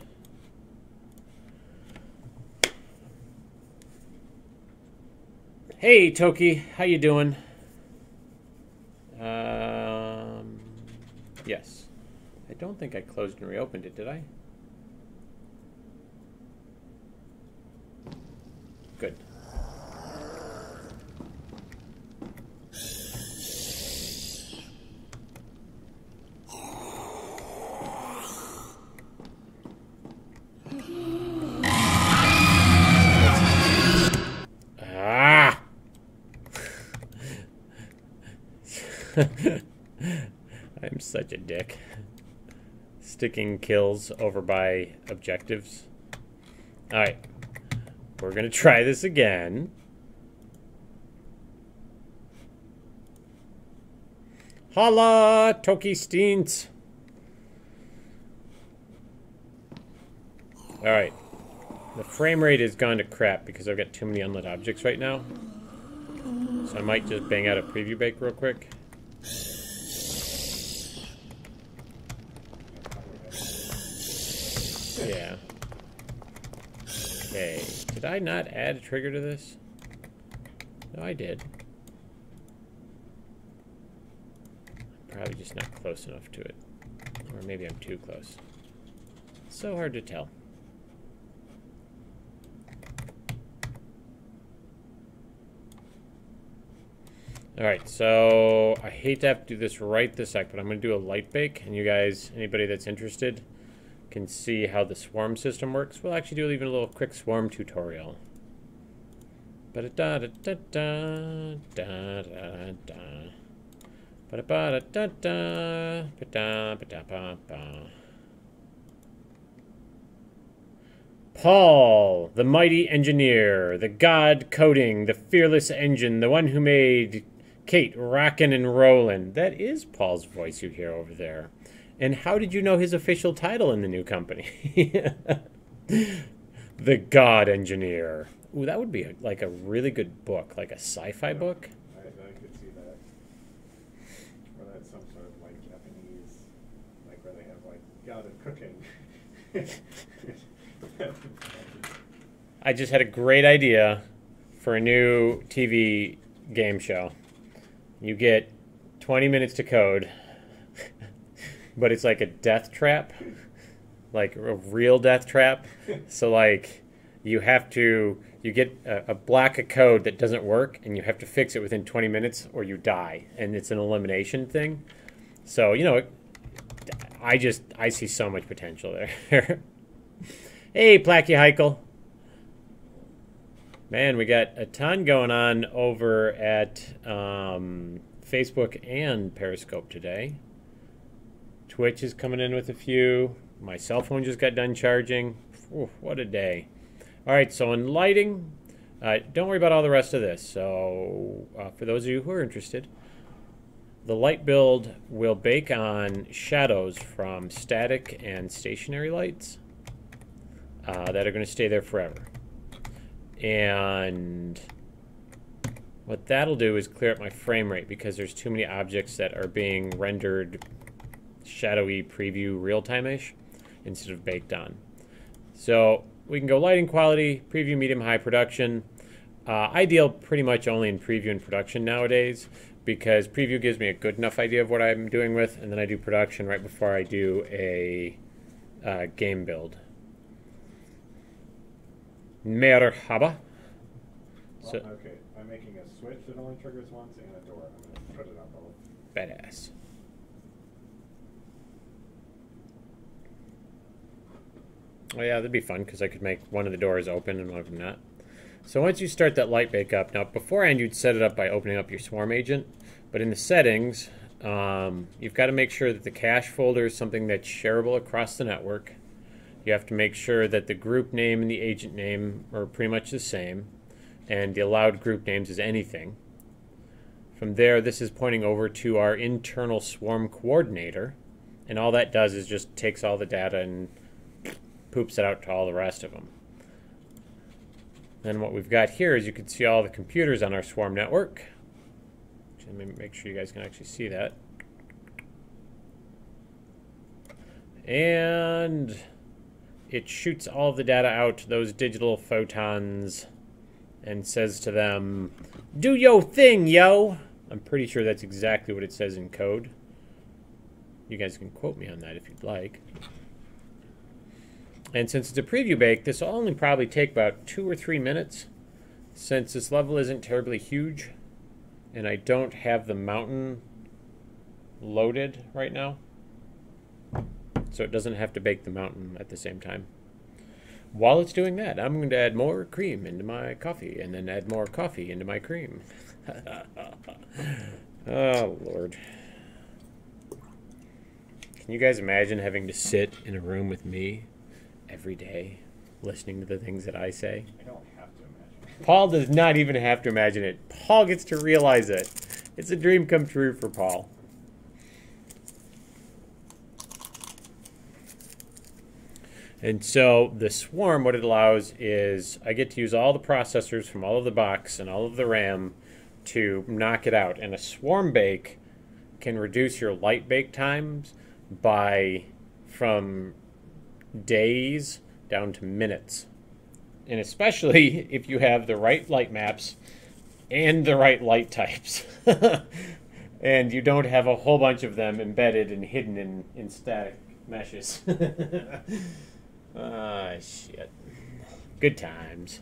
Hey Toki, how you doing? Yes. I don't think I closed and reopened it, did I? Good. Ah! I'm such a dick. Sticking kills over by objectives. Alright. We're going to try this again. Holla, Toki Steens. Alright. The frame rate has gone to crap because I've got too many unlit objects right now. So I might just bang out a preview bake real quick. Yeah. Okay. Did I not add a trigger to this? No, I did. Probably just not close enough to it. Or maybe I'm too close. So hard to tell. Alright, so I hate to have to do this right this sec, but I'm going to do a light bake, and you guys, anybody that's interested, can see how the swarm system works. We'll actually do even a little quick swarm tutorial. Paul, the mighty engineer, the god coding, the fearless engine, the one who made Kate rockin' and rollin'. That is Paul's voice you hear over there. And how did you know his official title in the new company? The God Engineer. Ooh, that would be like a really good book, like a sci-fi book. I could see that. Or that's some sort of like Japanese, like where they have like God of cooking. I just had a great idea for a new TV game show. You get 20 minutes to code, but it's like a death trap, like a real death trap. So like you get a block of code that doesn't work and you have to fix it within 20 minutes or you die. And it's an elimination thing. So, you know, I see so much potential there. Hey, Placky Heichel. Man, we got a ton going on over at Facebook and Periscope today. Twitch is coming in with a few. My cell phone just got done charging. Ooh, what a day. All right, so in lighting, don't worry about all the rest of this. So for those of you who are interested, the light build will bake on shadows from static and stationary lights that are going to stay there forever. And what that'll do is clear up my frame rate because there's too many objects that are being rendered shadowy preview real-time-ish instead of baked on. So we can go lighting quality, preview, medium, high, production. I deal pretty much only in preview and production nowadays because preview gives me a good enough idea of what I'm doing with, and then I do production right before I do a game build. Merhaba. Well, So, okay, I'm making a switch that only triggers once and a door. I'm going to put it on both. badass. Oh yeah, that'd be fun because I could make one of the doors open and one of them not. So once you start that light bake up, now beforehand you'd set it up by opening up your swarm agent, but in the settings, you've got to make sure that the cache folder is something that's shareable across the network. You have to make sure that the group name and the agent name are pretty much the same, and the allowed group names is anything. From there, this is pointing over to our internal swarm coordinator, and all that does is just takes all the data and poops it out to all the rest of them. Then what we've got here is you can see all the computers on our swarm network. Let me make sure you guys can actually see that. And it shoots all of the data out to those digital photons and says to them, "Do yo thing, yo!" I'm pretty sure that's exactly what it says in code. You guys can quote me on that if you'd like. And since it's a preview bake, this will only probably take about 2 or 3 minutes, since this level isn't terribly huge, and I don't have the mountain loaded right now. So it doesn't have to bake the mountain at the same time. While it's doing that, I'm going to add more cream into my coffee, and then add more coffee into my cream. Oh, Lord. Can you guys imagine having to sit in a room with me every day, listening to the things that I say? I don't have to imagine. Paul does not even have to imagine it. Paul gets to realize it. It's a dream come true for Paul. And so the swarm, what it allows is I get to use all the processors from all of the box and all of the RAM to knock it out. And a swarm bake can reduce your light bake times from days down to minutes. And especially if you have the right light maps and the right light types. And you don't have a whole bunch of them embedded and hidden in static meshes. Ah, shit. Good times.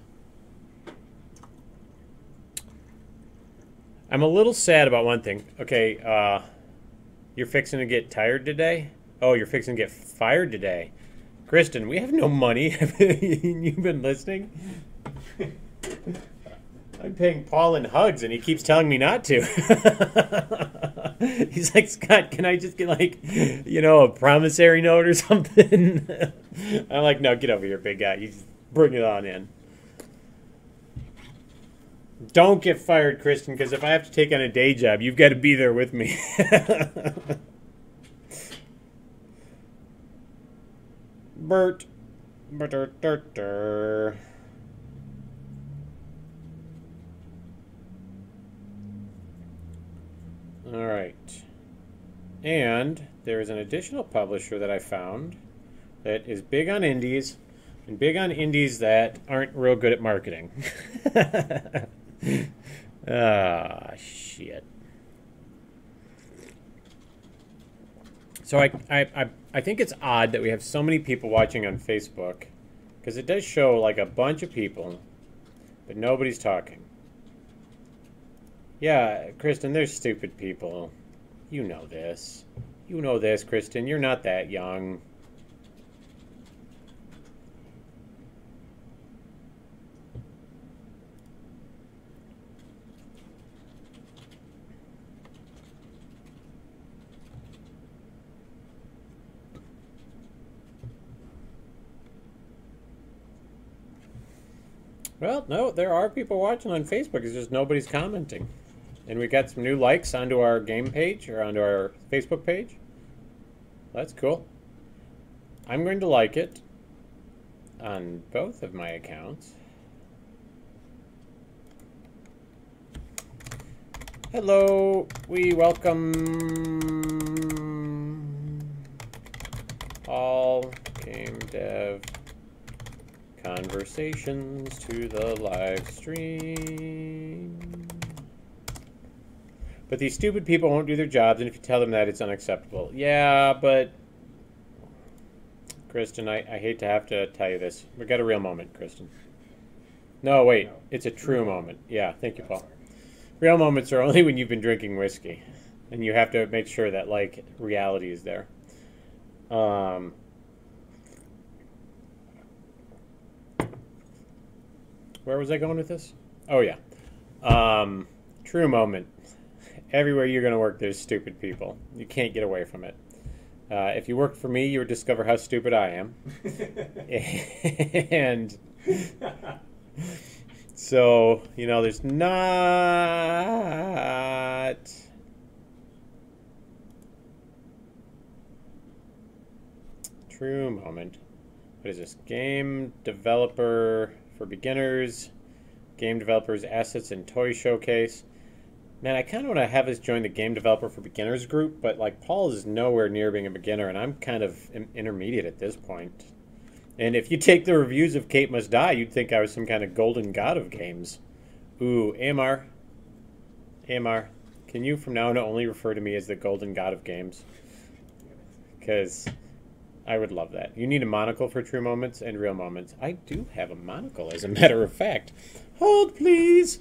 I'm a little sad about one thing. Okay, you're fixing to get tired today? Oh, you're fixing to get fired today. Kristen, we have no money. You've been listening? I'm paying Paul in hugs, and he keeps telling me not to. He's like, Scott, can I just get, like, a promissory note or something? I'm like, no, get over here, big guy. You just bring it on in. Don't get fired, Kristen, because if I have to take on a day job, you've got to be there with me. Bert. All right. And there is an additional publisher that I found that is big on indies and big on indies that aren't real good at marketing. Ah, shit. So I think it's odd that we have so many people watching on Facebook, because it does show like a bunch of people, but nobody's talking. Yeah, Kristen, there's stupid people. You know this. You know this, Kristen. You're not that young. Well, no, there are people watching on Facebook. It's just nobody's commenting. And we got some new likes onto our game page, or onto our Facebook page. That's cool. I'm going to like it on both of my accounts. Hello, we welcome all game dev conversations to the live stream. But these stupid people won't do their jobs, and if you tell them that, it's unacceptable. Yeah, but Kristen, I hate to have to tell you this. We got a real moment, Kristen. No, wait. No. It's a true moment. Yeah, thank you, Yeah, Paul. sorry. Real moments are only when you've been drinking whiskey. And you have to make sure that, like, reality is there. Um, where was I going with this? Oh, yeah. True moment. Everywhere you're going to work, there's stupid people. You can't get away from it. If you worked for me, you would discover how stupid I am. And so, you know, there's not true moment. What is this? Game developer for beginners. Game developers assets and toy showcase. Man, I kind of want to have us join the game developer for beginners group, but like Paul is nowhere near being a beginner, and I'm kind of intermediate at this point. And if you take the reviews of Kate Must Die, you'd think I was some kind of golden god of games. Ooh, AMR. AMR, can you from now on only refer to me as the golden god of games? Because I would love that. You need a monocle for true moments and real moments. I do have a monocle, as a matter of fact. Hold, please.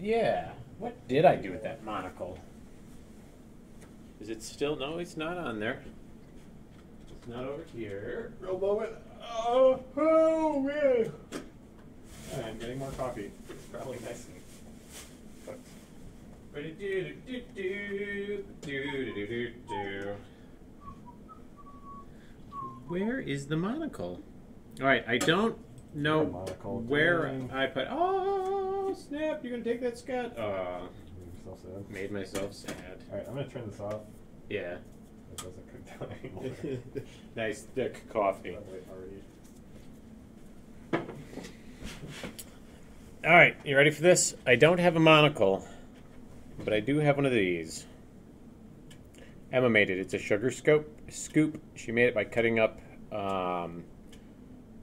Yeah. What did I do with that monocle? Is it still? No, it's not on there. It's not over here. Real moment. Oh, man. I'm getting more coffee. It's probably nice and Where is the monocle? All right, I don't know where I put. Oh, snap! You're gonna take that, Scott? Made myself sad. All right, I'm gonna turn this off. Yeah. It doesn't cook down anymore. Nice thick coffee. All right, you ready for this? I don't have a monocle, but I do have one of these. Emma made it. It's a sugar scoop. She made it by cutting up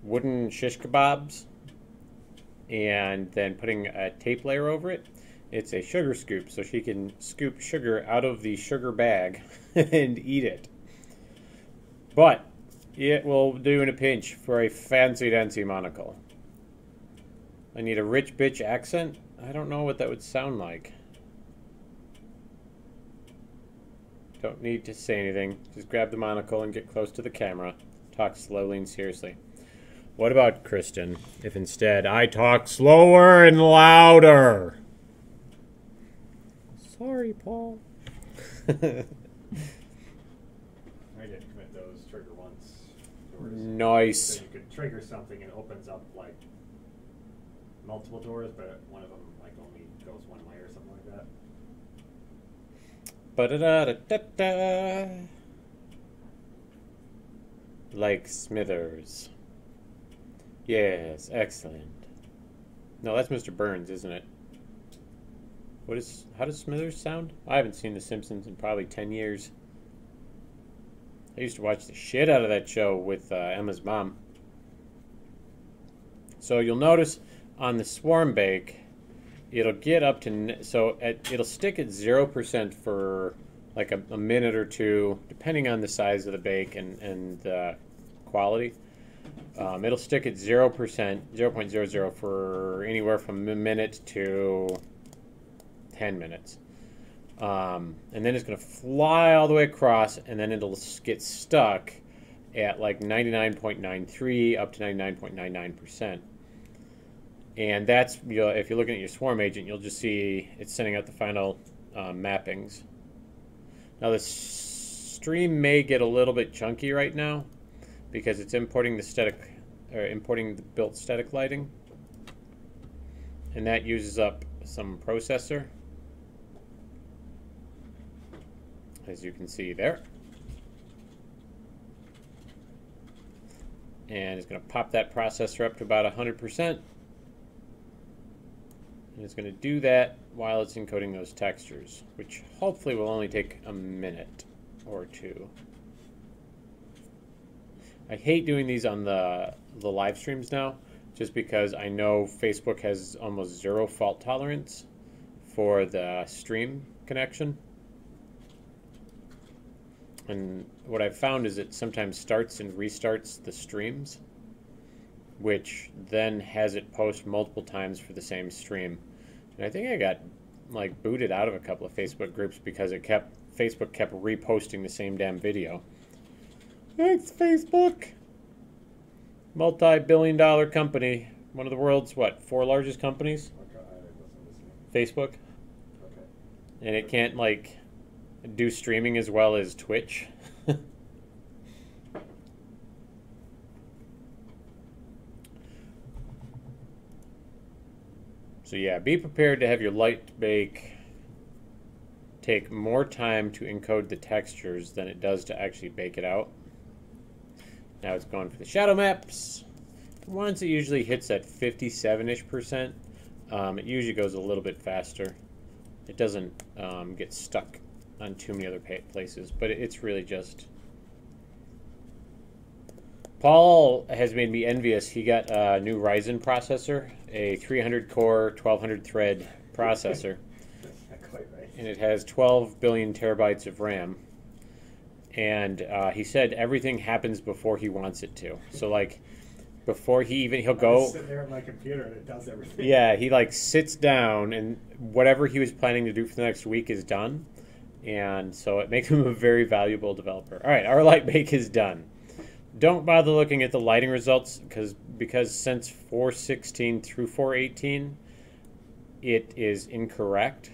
wooden shish kebabs and then putting a tape layer over it. It's a sugar scoop, so she can scoop sugar out of the sugar bag and eat it. But it will do in a pinch for a fancy-dancy monocle. I need a rich bitch accent. I don't know what that would sound like. Don't need to say anything. Just grab the monocle and get close to the camera. Talk slowly and seriously. What about Kristen, if instead I talk slower and louder? Sorry, Paul. I did commit those trigger once. Nice. So you could trigger something and it opens up like multiple doors, but one of them like only goes one way or something like that. Ba-da-da-da-da-da. Like Smithers. Yes, excellent. No, that's Mr. Burns, isn't it? How does Smithers sound? I haven't seen The Simpsons in probably 10 years. I used to watch the shit out of that show with Emma's mom. So you'll notice on the Swarm Bake, it'll get up to, it'll stick at 0% for like a minute or two, depending on the size of the bake and the quality. It'll stick at 0%, 0.00 for anywhere from a minute to 10 minutes. And then it's going to fly all the way across, and then it'll get stuck at like 99.93 up to 99.99%. And that's, if you're looking at your Swarm agent, you'll just see it's sending out the final mappings. Now the stream may get a little bit chunky right now because it's importing the built static lighting, and that uses up some processor, as you can see there. And it's going to pop that processor up to about 100%. And it's going to do that while it's encoding those textures, which hopefully will only take a minute or two. I hate doing these on the live streams now, just because I know Facebook has almost zero fault tolerance for the stream connection. And what I've found is it sometimes starts and restarts the streams. which then has it post multiple times for the same stream. And I think I got like booted out of a couple of Facebook groups because Facebook kept reposting the same damn video. Thanks, Facebook. Multi-billion-dollar company, one of the world's what, 4 largest companies? Okay, I wasn't listening. Facebook. Okay. And it can't like do streaming as well as Twitch. So yeah, be prepared to have your light bake take more time to encode the textures than it does to actually bake it out. Now it's going for the shadow maps. Once it usually hits at 57-ish%, it usually goes a little bit faster. It doesn't get stuck on too many other places, but it's really just... Paul has made me envious. He got a new Ryzen processor, a 300-core, 1,200-thread processor. That's not quite right. And it has 12 billion terabytes of RAM. And he said everything happens before he wants it to. So, like, before he'll go... I sit there at my computer and it does everything. Yeah, he, like, sits down and whatever he was planning to do for the next week is done. And so it makes him a very valuable developer. All right, our light bake is done. Don't bother looking at the lighting results because since 416 through 418, it is incorrect.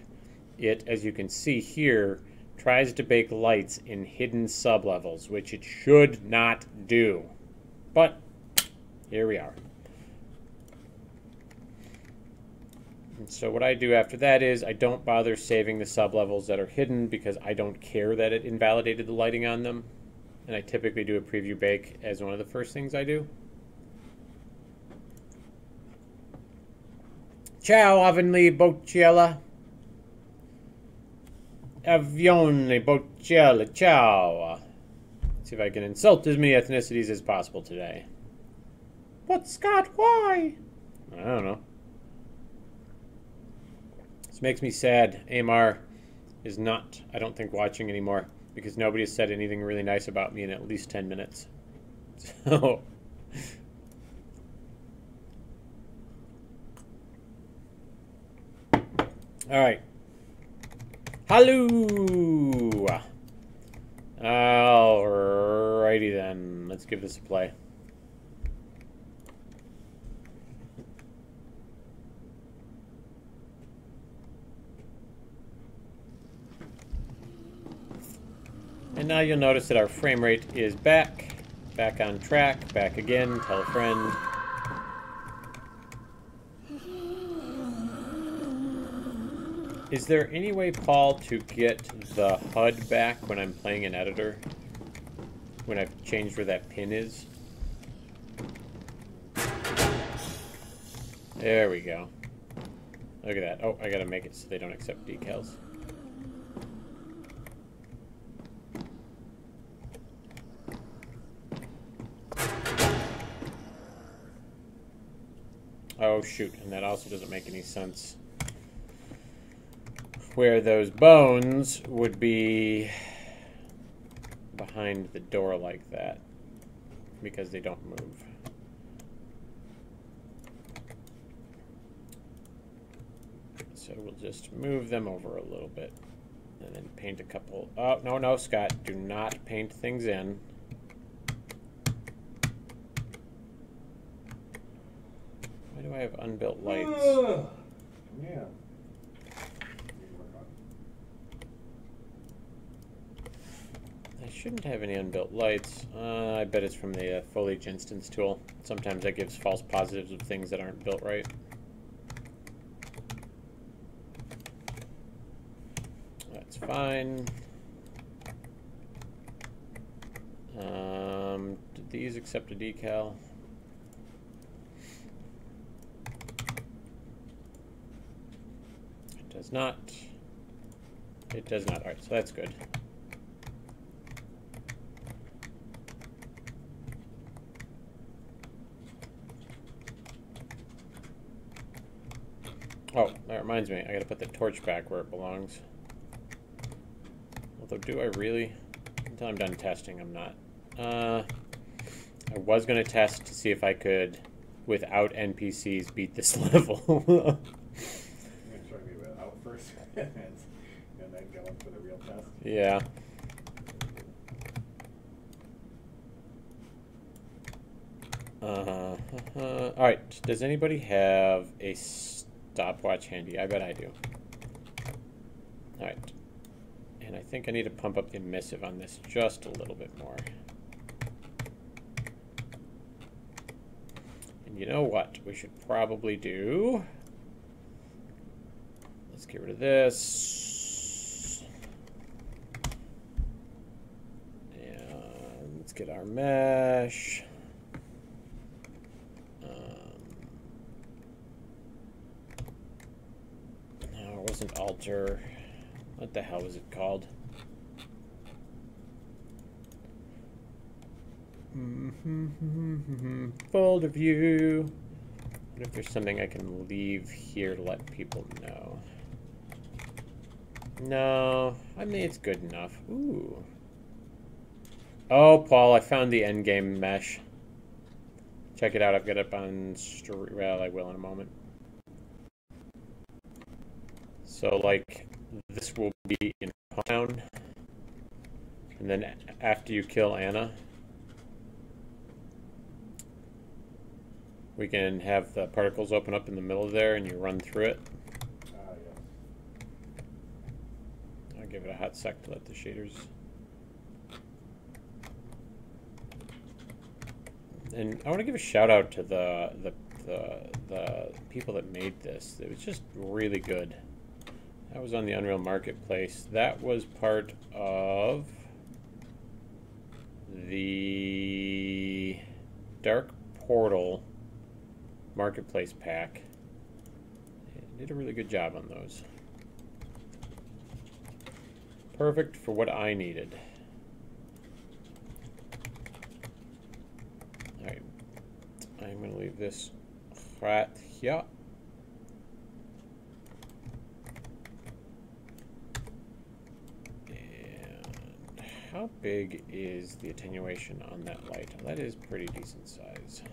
It, as you can see here, tries to bake lights in hidden sublevels, which it should not do. But here we are. And so what I do after that is I don't bother saving the sublevels that are hidden because I don't care that it invalidated the lighting on them. And I typically do a preview bake as one of the first things I do. Ciao, Avenli Bocciella. Avione Bocciella, ciao. Let's see if I can insult as many ethnicities as possible today. But Scott, why? I don't know. This makes me sad. AMR is not, I don't think, watching anymore because nobody has said anything really nice about me in at least 10 minutes. So... All right. Hello. Alrighty then. Let's give this a play. And now you'll notice that our frame rate is back on track, back again, tell a friend. Is there any way, Paul, to get the HUD back when I'm playing an editor? When I've changed where that pin is? There we go. Look at that. Oh, I gotta make it so they don't accept decals. Oh, shoot. And that also doesn't make any sense. Where those bones would be behind the door like that. Because they don't move. So we'll just move them over a little bit. And then paint a couple... Oh, no, Scott. Do not paint things in. Why do I have unbuilt lights? Yeah. I shouldn't have any unbuilt lights. I bet it's from the foliage instance tool. Sometimes that gives false positives of things that aren't built right. That's fine. Did these accept a decal? It does not. It does not. All right, so that's good. Oh, that reminds me. I gotta put the torch back where it belongs. Although, do I really? Until I'm done testing, I'm not. I was gonna test to see if I could without NPCs beat this level. You're gonna show me without first, and then going for the real test. Yeah. Alright, does anybody have a stopwatch handy? I bet I do. Alright. And I think I need to pump up the emissive on this just a little bit more. And you know what we should probably do? Let's get rid of this. And let's get our mesh. No, it wasn't alter. What the hell was it called? Folder view. What if there's something I can leave here to let people know? No, I mean it's good enough. Ooh. Oh, Paul, I found the endgame mesh. Check it out. I've got it up on well, I will in a moment. So, like, this will be in town, and then after you kill Anna, we can have the particles open up in the middle there, and you run through it. Yeah. I'll give it a hot sec to let the shaders. And I want to give a shout out to the people that made this. It was just really good. That was on the Unreal Marketplace. That was part of the Dark Portal Marketplace pack. It did a really good job on those. Perfect for what I needed. Alright. I'm going to leave this right here. How big is the attenuation on that light? That is pretty decent size.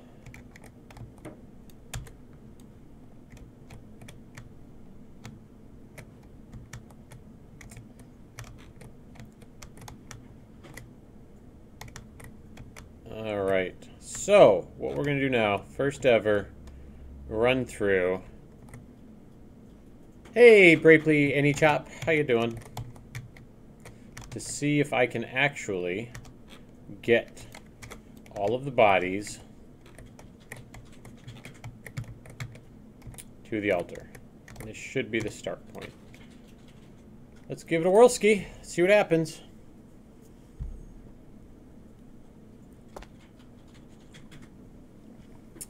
Alright, so what we're going to do now, first ever run through. Hey, Brapely Anychop, how you doing? To see if I can actually get all of the bodies to the altar. And this should be the start point. Let's give it a whirl-ski, see what happens.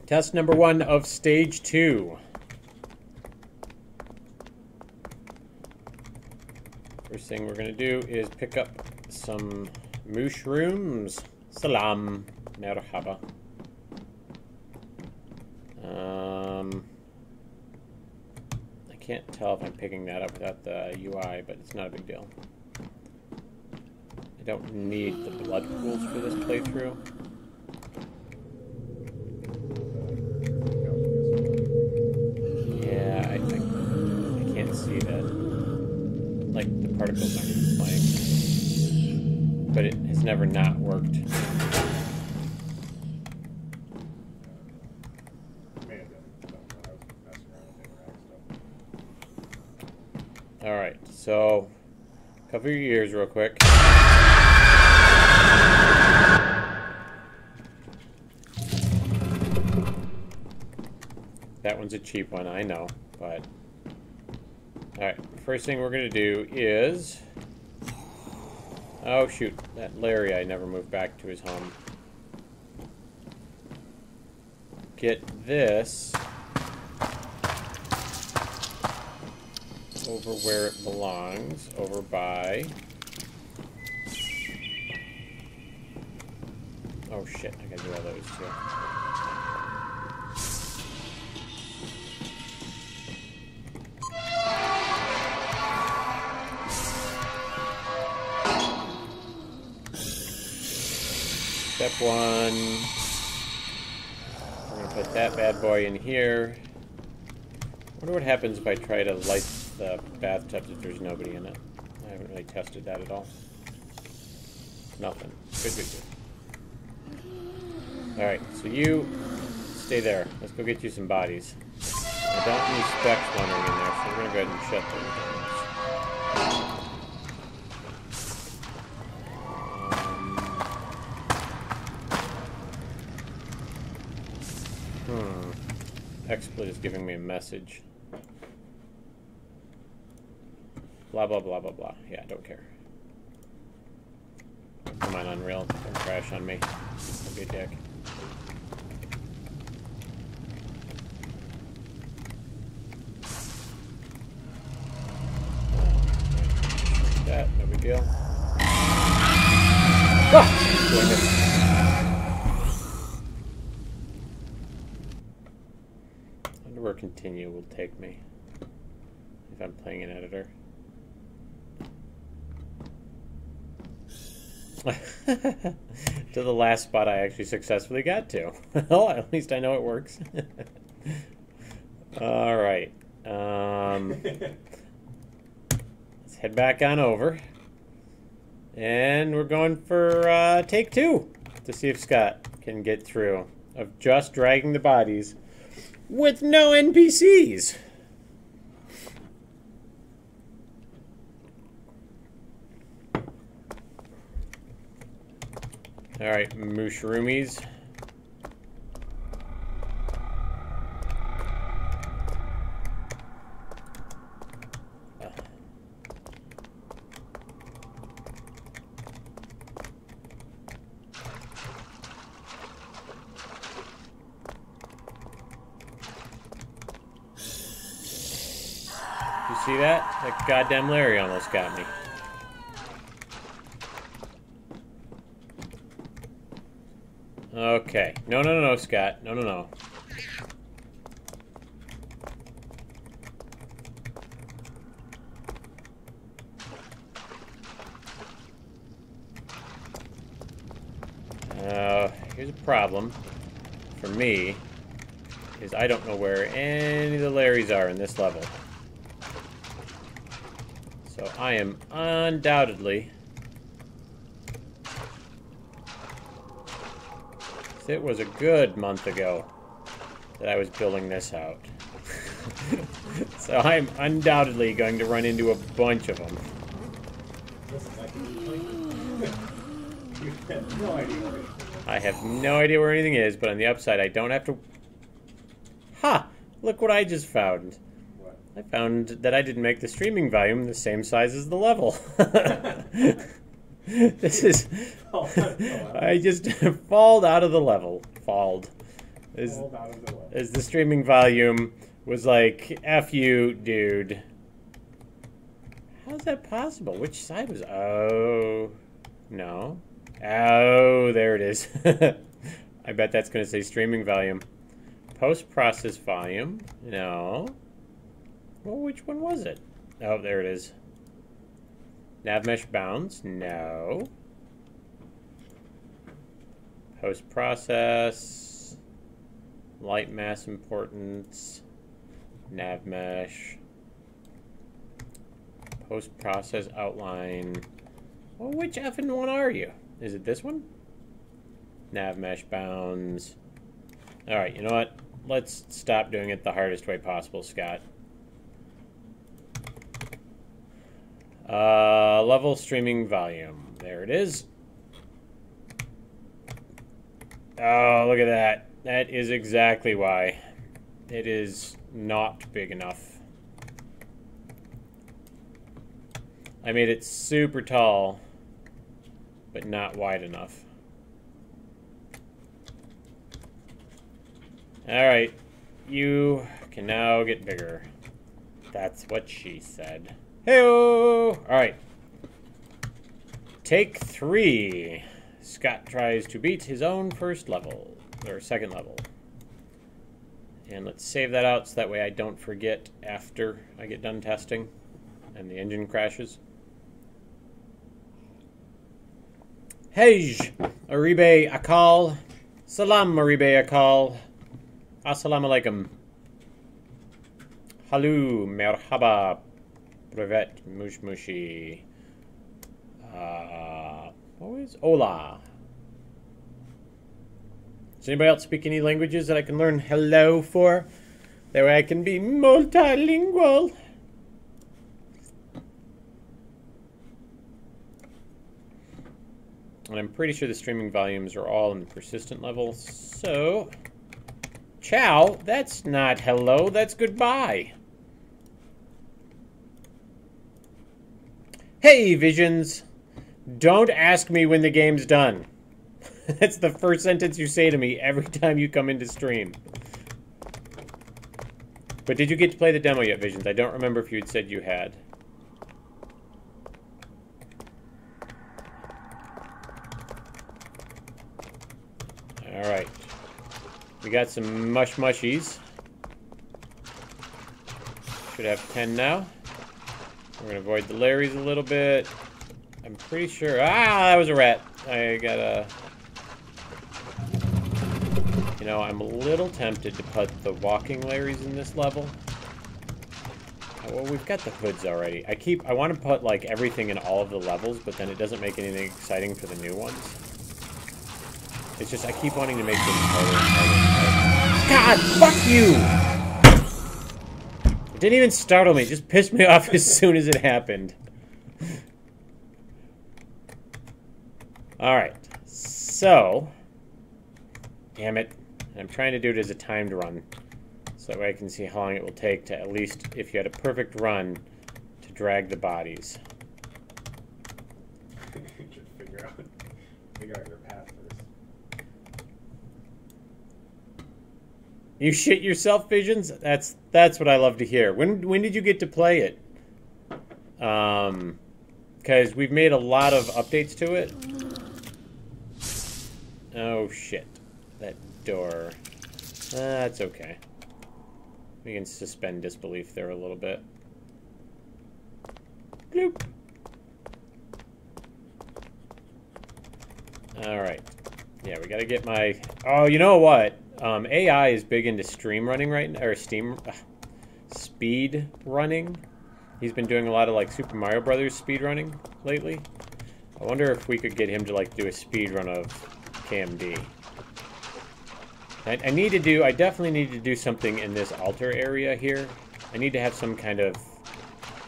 Test number 1 of stage 2. First thing we're going to do is pick up some mushrooms. Salam. Merhaba. I can't tell if I'm picking that up without the UI, but it's not a big deal. I don't need the blood pools for this playthrough. Yeah, I can't see that. Like, the particles aren't even playing. But it has never not worked. Alright, so cover your ears real quick. That one's a cheap one, I know, but... Alright, first thing we're going to do is... Oh shoot, that Larry I never moved back to his home. Get this over where it belongs, over by... Oh shit, I gotta do all those too. Step 1, we're going to Put that bad boy in here. Wonder what happens if I try to light the bathtub if there's nobody in it. I haven't really tested that at all. Nothing. Good, good, good. Alright, so you stay there. Let's go get you some bodies. I don't need specs wandering in there, so we're going to go ahead and shut them down. XSplit is giving me a message. Blah, blah, blah, blah, blah. Yeah, I don't care. Come on, Unreal. Don't crash on me. Don't be a dick. That, no big deal. I wonder where continue will take me if I'm playing an editor. To the last spot I actually successfully got to. Well, at least I know it works. Alright. Let's head back on over. And we're going for take 2 to see if Scott can get through of just dragging the bodies with no NPCs. Alright, mushroomies. You see that? That goddamn Larry almost got me. Okay. No, no, no, no, Scott. No, no, no. Here's a problem for me, is I don't know where any of the Larrys are in this level. So I am undoubtedly... It was a good month ago that I was building this out. So I'm undoubtedly going to run into a bunch of them. I have no idea where anything is, but on the upside I don't have to... Ha! Look what I just found. What? I found that I didn't make the streaming volume the same size as the level. This is... I just falled out of the level. Falled. As the streaming volume was like, F you, dude. How's that possible? Which side was... Oh... No. Oh, there it is. I bet that's going to say streaming volume. Post-process volume. No. Well, which one was it? Oh, there it is. Nav mesh bounds. No. Post-process. Light mass importance. Nav mesh. Post-process outline. Well, which effing one are you? Is it this one? Nav mesh bounds. Alright, you know what? Let's stop doing it the hardest way possible, Scott. Level streaming volume. There it is. Oh, look at that. That is exactly why. It is not big enough. I made it super tall, but not wide enough. Alright, you can now get bigger. That's what she said. Hey-o! Alright. Take 3. Scott tries to beat his own first level, or second level. And let's save that out so that way I don't forget after I get done testing and the engine crashes. Hej, Aribe Akal. Salam, Aribe Akal. Assalamu alaikum. Hello, merhaba, privet, mushmushi. What was hola? Does anybody else speak any languages that I can learn hello for? That way I can be multilingual. And I'm pretty sure the streaming volumes are all in the persistent level, so... Ciao, that's not hello, that's goodbye. Hey, Visions. Don't ask me when the game's done. That's the first sentence you say to me every time you come into stream. But did you get to play the demo yet, Visions? I don't remember if you had said you had. Alright. We got some mushies. Should have 10 now. We're going to avoid the Larrys a little bit. I'm pretty sure... Ah, that was a rat. I got a... You know, I'm a little tempted to put the walking Larrys in this level. Well, we've got the hoods already. I want to put, like, everything in all of the levels, but then it doesn't make anything exciting for the new ones. It's just, I keep wanting to make them harder and harder. God, fuck you! It didn't even startle me. It just pissed me off as soon as it happened. Alright. So... Damn it. I'm trying to do it as a timed run. So that way I can see how long it will take to, at least, if you had a perfect run, to drag the bodies. Just figure out your path first. You shit yourself, Visions? That's what I love to hear. When did you get to play it? Because we've made a lot of updates to it. Oh shit. That door. That's okay. We can suspend disbelief there a little bit. Bloop. Alright. Yeah, we gotta get my... Oh, you know what? AI is big into stream running right now, or speed running. He's been doing a lot of, like, Super Mario Brothers speed running lately. I wonder if we could get him to, like, do a speed run of KMD. I definitely need to do something in this altar area here. I need to have some kind of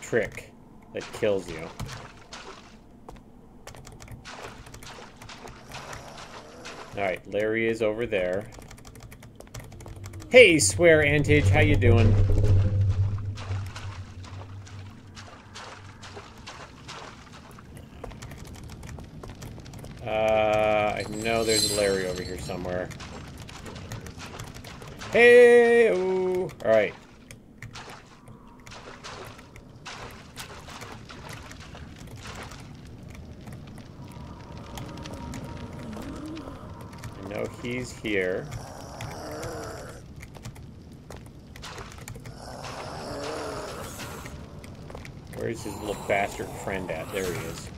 trick that kills you. Alright, Larry is over there. Hey, Swear Antage, how you doing? I know there's a Larry over here somewhere. Hey, ooh. All right. I know he's here. Where's his little bastard friend at? There he is.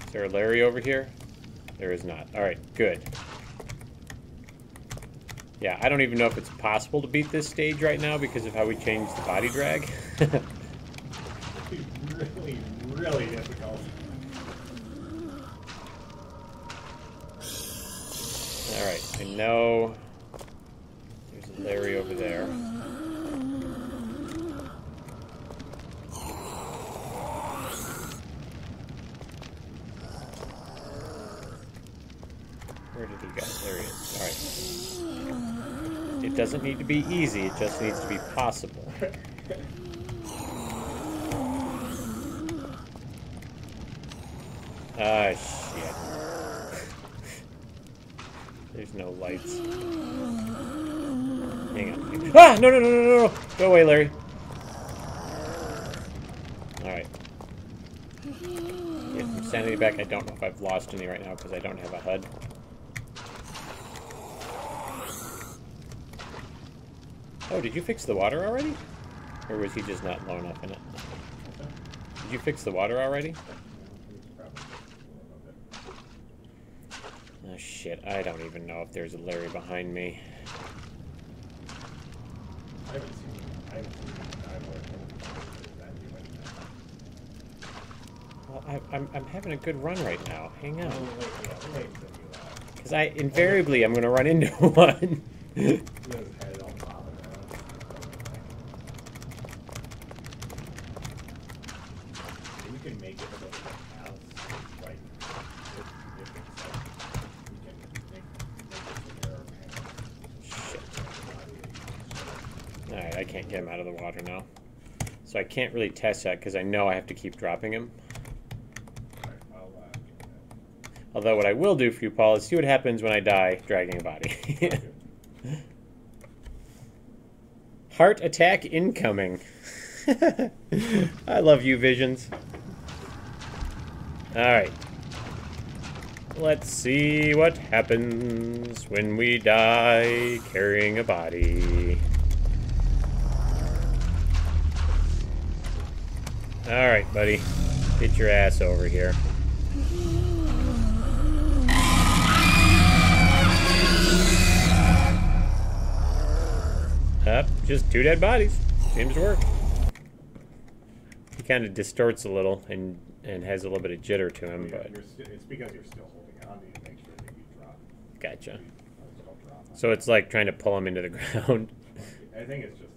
Is there a Larry over here? There is not. Alright, good. Yeah, I don't even know if it's possible to beat this stage right now because of how we changed the body drag. Really, really difficult. Alright, I know there's a Larry over there. Where did he go? There he is. Alright. It doesn't need to be easy, it just needs to be possible. Ah, shit. There's no lights. Hang on. Ah! No, no, no, no, no! Go away, Larry. Alright. Get some sanity back. I don't know if I've lost any right now because I don't have a HUD. Oh, did you fix the water already? Or was he just not low enough in it? Did you fix the water already? Oh, shit. I don't even know if there's a Larry behind me. I haven't seen Well, I'm having a good run right now. Hang on. wait. Because invariably, I'm going to run into one. He has his head on top of it. You can make it so that it has, like, if it's like, you can make it so there are Alright, I can't get him out of the water now. So I can't really test that because I know I have to keep dropping him. Although what I will do for you, Paul, is see what happens when I die dragging a body. Heart attack incoming. I love you, Visions. Alright. Let's see what happens when we die carrying a body. Alright, buddy. Get your ass over here. Up, just 2 dead bodies. Seems to work. He kind of distorts a little and has a little bit of jitter to him, but it's because you're still holding on to you to make sure that you drop. Gotcha. Don't drop. So it's like trying to pull him into the ground. I think it's just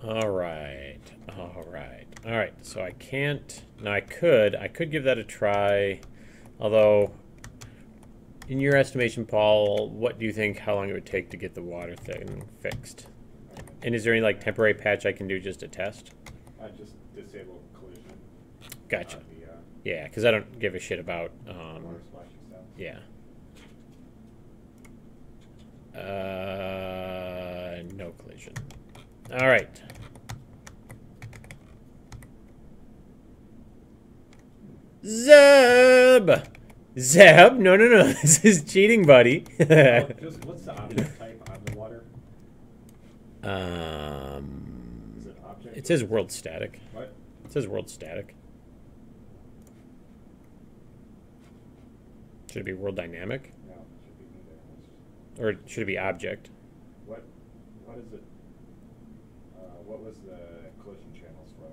Alright. Alright, so I can't... Now I could give that a try. Although, in your estimation, Paul, what do you think, how long it would take to get the water thing fixed? And is there any, like, temporary patch I can do just to test? just disable collision. Gotcha. Yeah, because I don't give a shit about... water splashing stuff. Yeah. No collision. Alright. Zeb! Zeb? No. This is cheating, buddy. Just what's the object type on the water? Is it object? It says world static. What? It says world static. Should it be world dynamic? No, it should be neither. Or should it be object? What is it? What was the collision channels for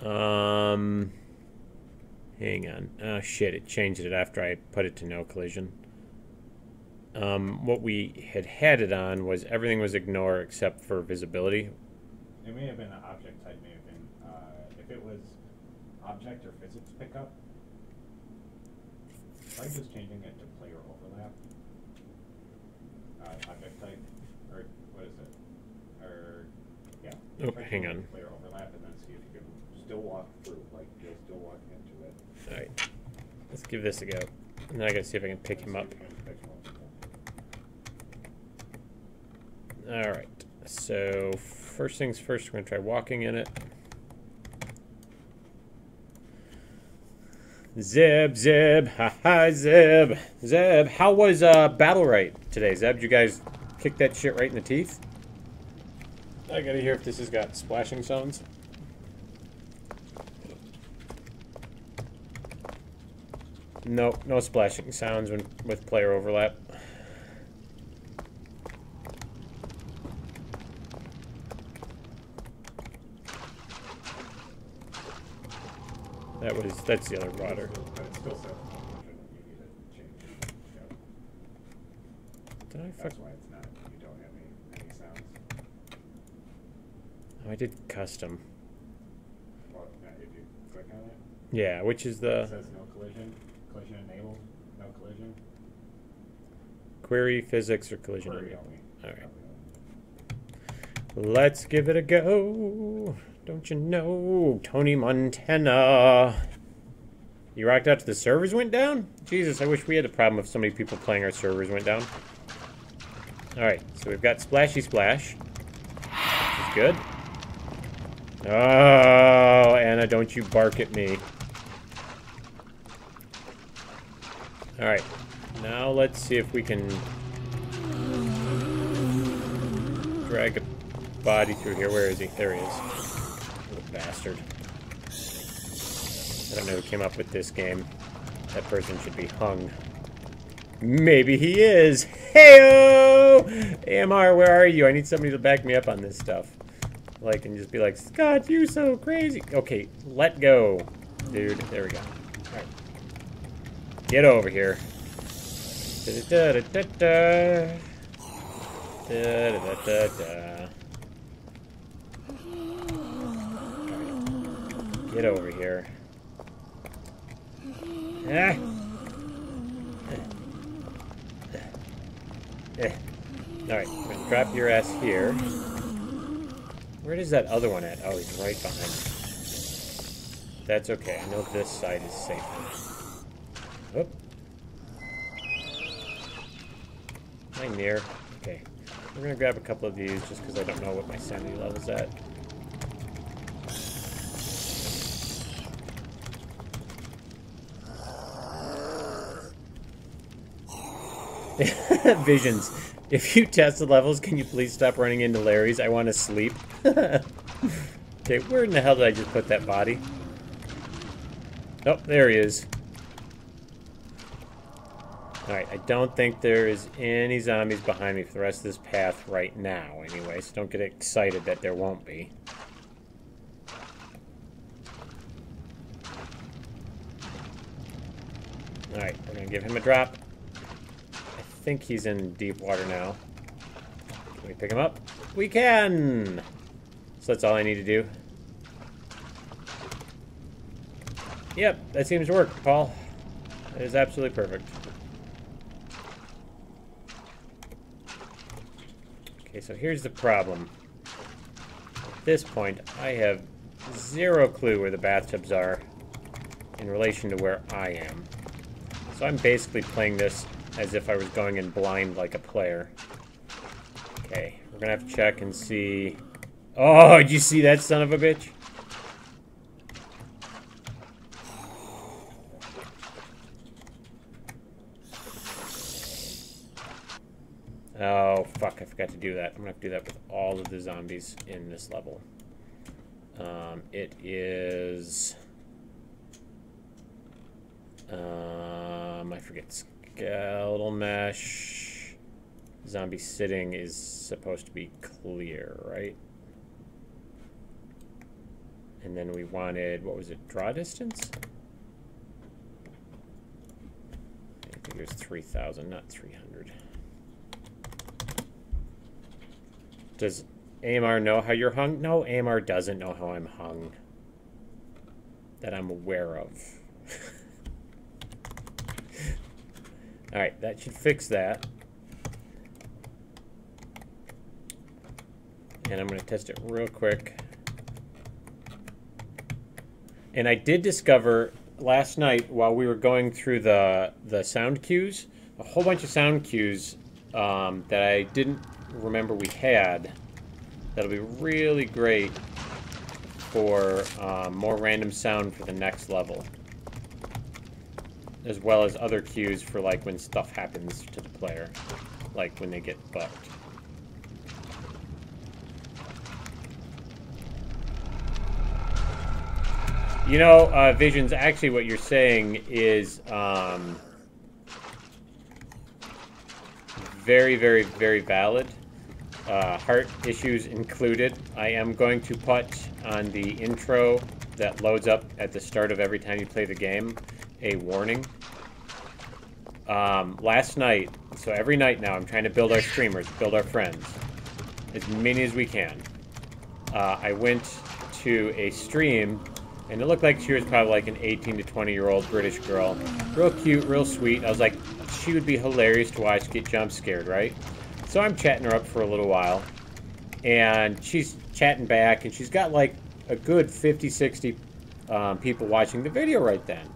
that? Hang on. Oh shit, it changed it after I put it to no collision. What we had it on was everything was ignore except for visibility. It may have been an object type, may have been. If it was object or physics pickup, try just changing it to player overlap. Object type, or what is it? Or, yeah. Oh, Try hang changing on. to player overlap and then see if you can still walk through, like you'll still walk into it. Alright. Let's give this a go. And then I gotta see if I can pick him up. Alright. So, first things first, we're gonna try walking in it. Zeb, haha, Zeb. How was Battle Right today, Zeb? Did you guys kick that shit right in the teeth? I gotta hear if this has got splashing sounds. No splashing sounds with player overlap. That's the other water. Did I fuck? That's why it's not. You don't have any sounds. Oh, I did custom. Well, if you click on it, Yeah, which is the it says no collision. Collision enabled. No collision. query, physics, or collision. Query only. Alright. Let's give it a go. Don't you know, Tony Montana? You rocked out to the servers went down? Jesus, I wish we had a problem if so many people playing our servers went down. Alright, so we've got Splashy Splash. Which is good. Oh, Anna, don't you bark at me. Alright, now let's see if we can drag a body through here. Where is he? There he is. Little bastard. I don't know who came up with this game. That person should be hung. Maybe he is. Heyo! AMR, where are you? I need somebody to back me up on this stuff. Like, and just be like, Scott, you're so crazy. Okay, let go, dude. There we go. All right. Get over here. Da-da-da-da-da. Da-da-da-da-da. Get over here. Ah. Alright, I'm gonna drop your ass here. Where is that other one at? Oh, he's right behind me. That's okay. I know this side is safer. Oop. Am I near? Okay. We're gonna grab a couple of these just because I don't know what my sanity level's at. Visions. If you test the levels, can you please stop running into Larry's? I want to sleep. Okay, where in the hell did I just put that body? Oh, there he is. Alright, I don't think there is any zombies behind me for the rest of this path right now, anyway, so don't get excited that there won't be. Alright, we're going to give him a drop. I think he's in deep water now. Can we pick him up? We can! So that's all I need to do. Yep, that seems to work, Paul. That is absolutely perfect. Okay, so here's the problem. At this point, I have zero clue where the bathtubs are in relation to where I am. So I'm basically playing this as if I was going in blind like a player. Okay, we're gonna have to check and see... Oh, did you see that son of a bitch? Oh, fuck, I forgot to do that. I'm gonna have to do that with all of the zombies in this level. It is... I forget. Skeletal mesh. Zombie sitting is supposed to be clear, right? And then we wanted, what was it, draw distance? I think it was 3,000, not 300. Does AMR know how you're hung? No, AMR doesn't know how I'm hung. That I'm aware of. Alright, that should fix that. And I'm going to test it real quick. And I did discover last night while we were going through the sound cues, a whole bunch of sound cues that I didn't remember we had. That'll be really great for more random sound for the next level. As well as other cues for like when stuff happens to the player. Like when they get fucked. You know, Visions, actually what you're saying is very, very, very valid. Heart issues included. I am going to put on the intro that loads up at the start of every time you play the game a warning. Last night, so every night now I'm trying to build our streamers, build our friends, as many as we can. I went to a stream and it looked like she was probably like an 18 to 20-year-old British girl. Real cute, real sweet. I was like, she would be hilarious to watch get jump scared, right? So I'm chatting her up for a little while. And she's chatting back, and she's got like a good 50, 60 people watching the video right then.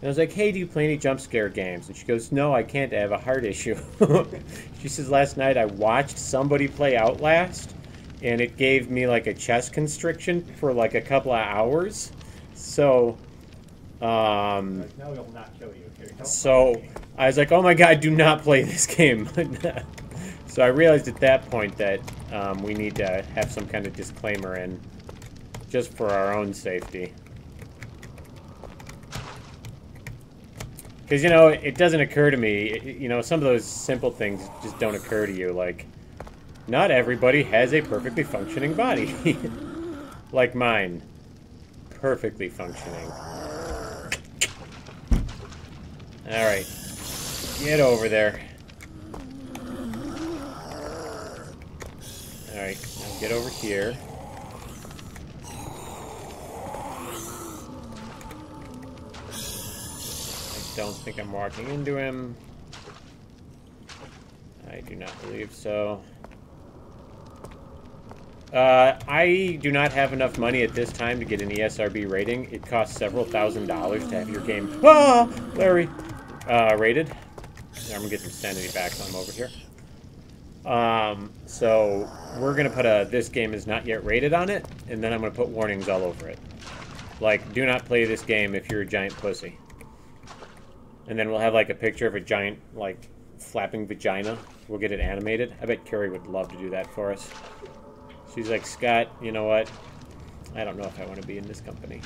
And I was like, hey, do you play any jump scare games? And she goes, no, I can't. I have a heart issue. She says, last night I watched somebody play Outlast, and it gave me like a chest constriction for like a couple of hours. So, No, it'll not kill you. Here, so I was like, oh my god, do not play this game. So I realized at that point that we need to have some kind of disclaimer in, just for our own safety. Because, you know, it doesn't occur to me, you know, some of those simple things just don't occur to you. Like, not everybody has a perfectly functioning body. Like mine. Perfectly functioning. Alright. Get over there. Alright, now get over here. I don't think I'm walking into him. I do not believe so. I do not have enough money at this time to get an ESRB rating. It costs several $1,000s to have your game, Larry, rated. I'm gonna get some sanity back while I'm over here. So we're gonna put a "this game is not yet rated" on it, and then I'm gonna put warnings all over it. Like, do not play this game if you're a giant pussy. And then we'll have like a picture of a giant, like, flapping vagina. We'll get it animated. I bet Carrie would love to do that for us. She's like, Scott, you know what? I don't know if I want to be in this company.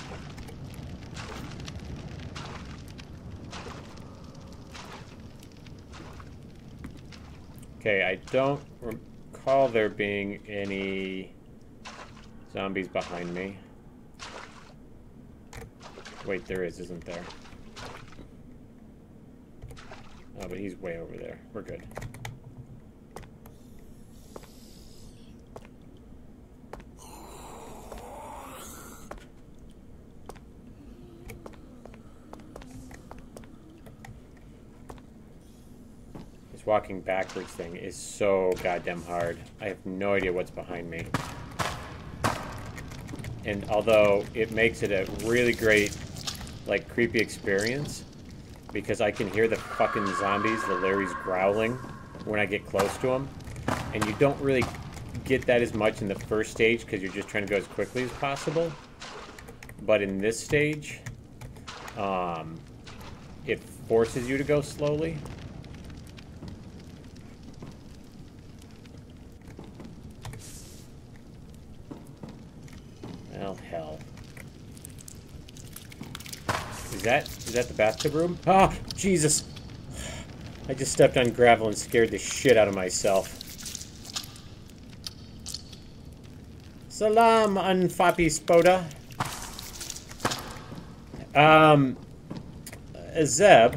Okay, I don't recall there being any zombies behind me. Wait, there is, isn't there? Oh, but he's way over there. We're good. This walking backwards thing is so goddamn hard. I have no idea what's behind me. And although it makes it a really great, like, creepy experience, because I can hear the fucking zombies, the Larry's growling, when I get close to them. And you don't really get that as much in the first stage, because you're just trying to go as quickly as possible. But in this stage, it forces you to go slowly. Well, hell. Is that the bathtub room? Ah, Jesus! I just stepped on gravel and scared the shit out of myself. Salam, Unfapi Spoda. Zeb,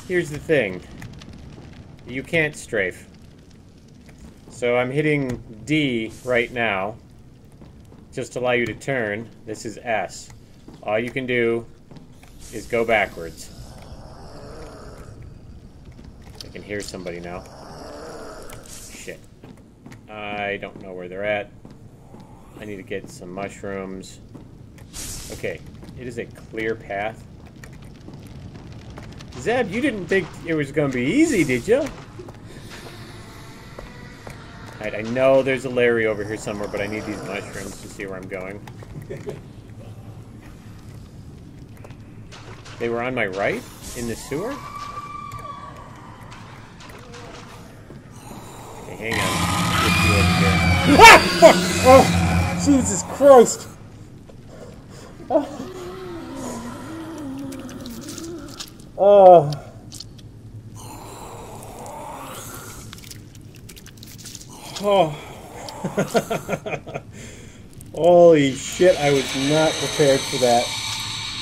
here's the thing. You can't strafe. So I'm hitting D right now. Just to allow you to turn. This is S. All you can do is go backwards. I can hear somebody now. Shit. I don't know where they're at. I need to get some mushrooms. Okay, it is a clear path. Zeb, you didn't think it was going to be easy, did you? Alright, I know there's a Larry over here somewhere, but I need these mushrooms to see where I'm going. They were on my right? In the sewer? Okay, hang on. Get you over here. Ah! Oh! Jesus Christ! Oh. Oh. Holy shit, I was not prepared for that.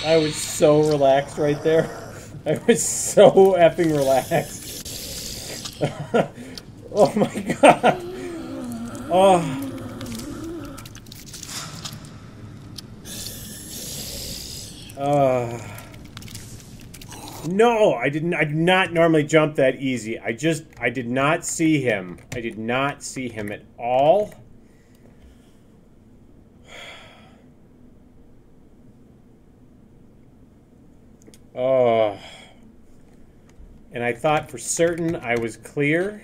I was so relaxed right there. I was so effing relaxed. Oh my god. Oh. No, I do not normally jump that easy. I did not see him. I did not see him at all. Oh. And I thought for certain I was clear.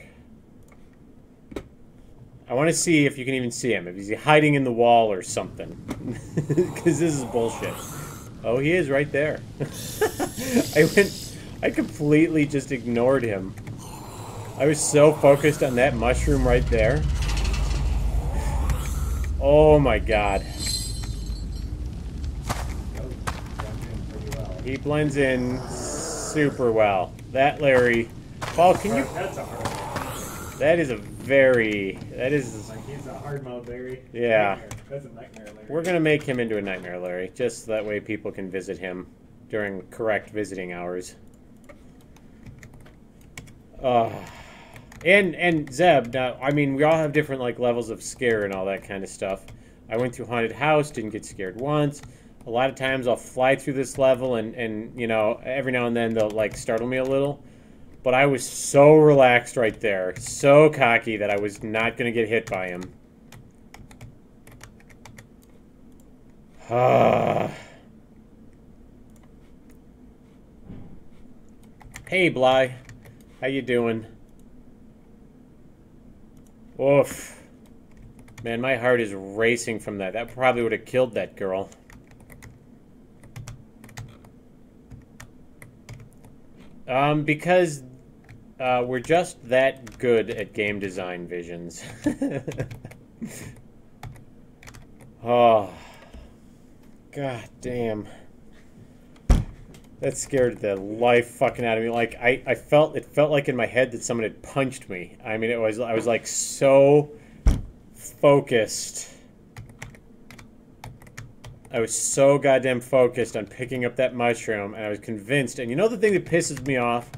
I want to see if you can even see him. If he's hiding in the wall or something. Because this is bullshit. Oh, he is right there. I completely just ignored him. I was so focused on that mushroom right there. Oh my god. He blends in super well. That Larry, Paul, can you? That's a hard one. That is a very. That is. Like he's a hard mode Larry. Yeah. Nightmare. That's a nightmare Larry. We're gonna make him into a nightmare Larry, just that way people can visit him during correct visiting hours. And Zeb. Now, I mean, we all have different like levels of scare and all that kind of stuff. I went through haunted house, didn't get scared once. A lot of times I'll fly through this level and you know, every now and then they'll like startle me a little. But I was so relaxed right there, so cocky that I was not going to get hit by him. Hey Bly, how you doing? Oof. Man, my heart is racing from that. That probably would have killed that girl. Because we're just that good at game design, Visions. Oh, god damn. That scared the life fucking out of me. Like it felt like in my head that someone had punched me. I mean, I was like so focused. I was so goddamn focused on picking up that mushroom, and I was convinced. And you know the thing that pisses me off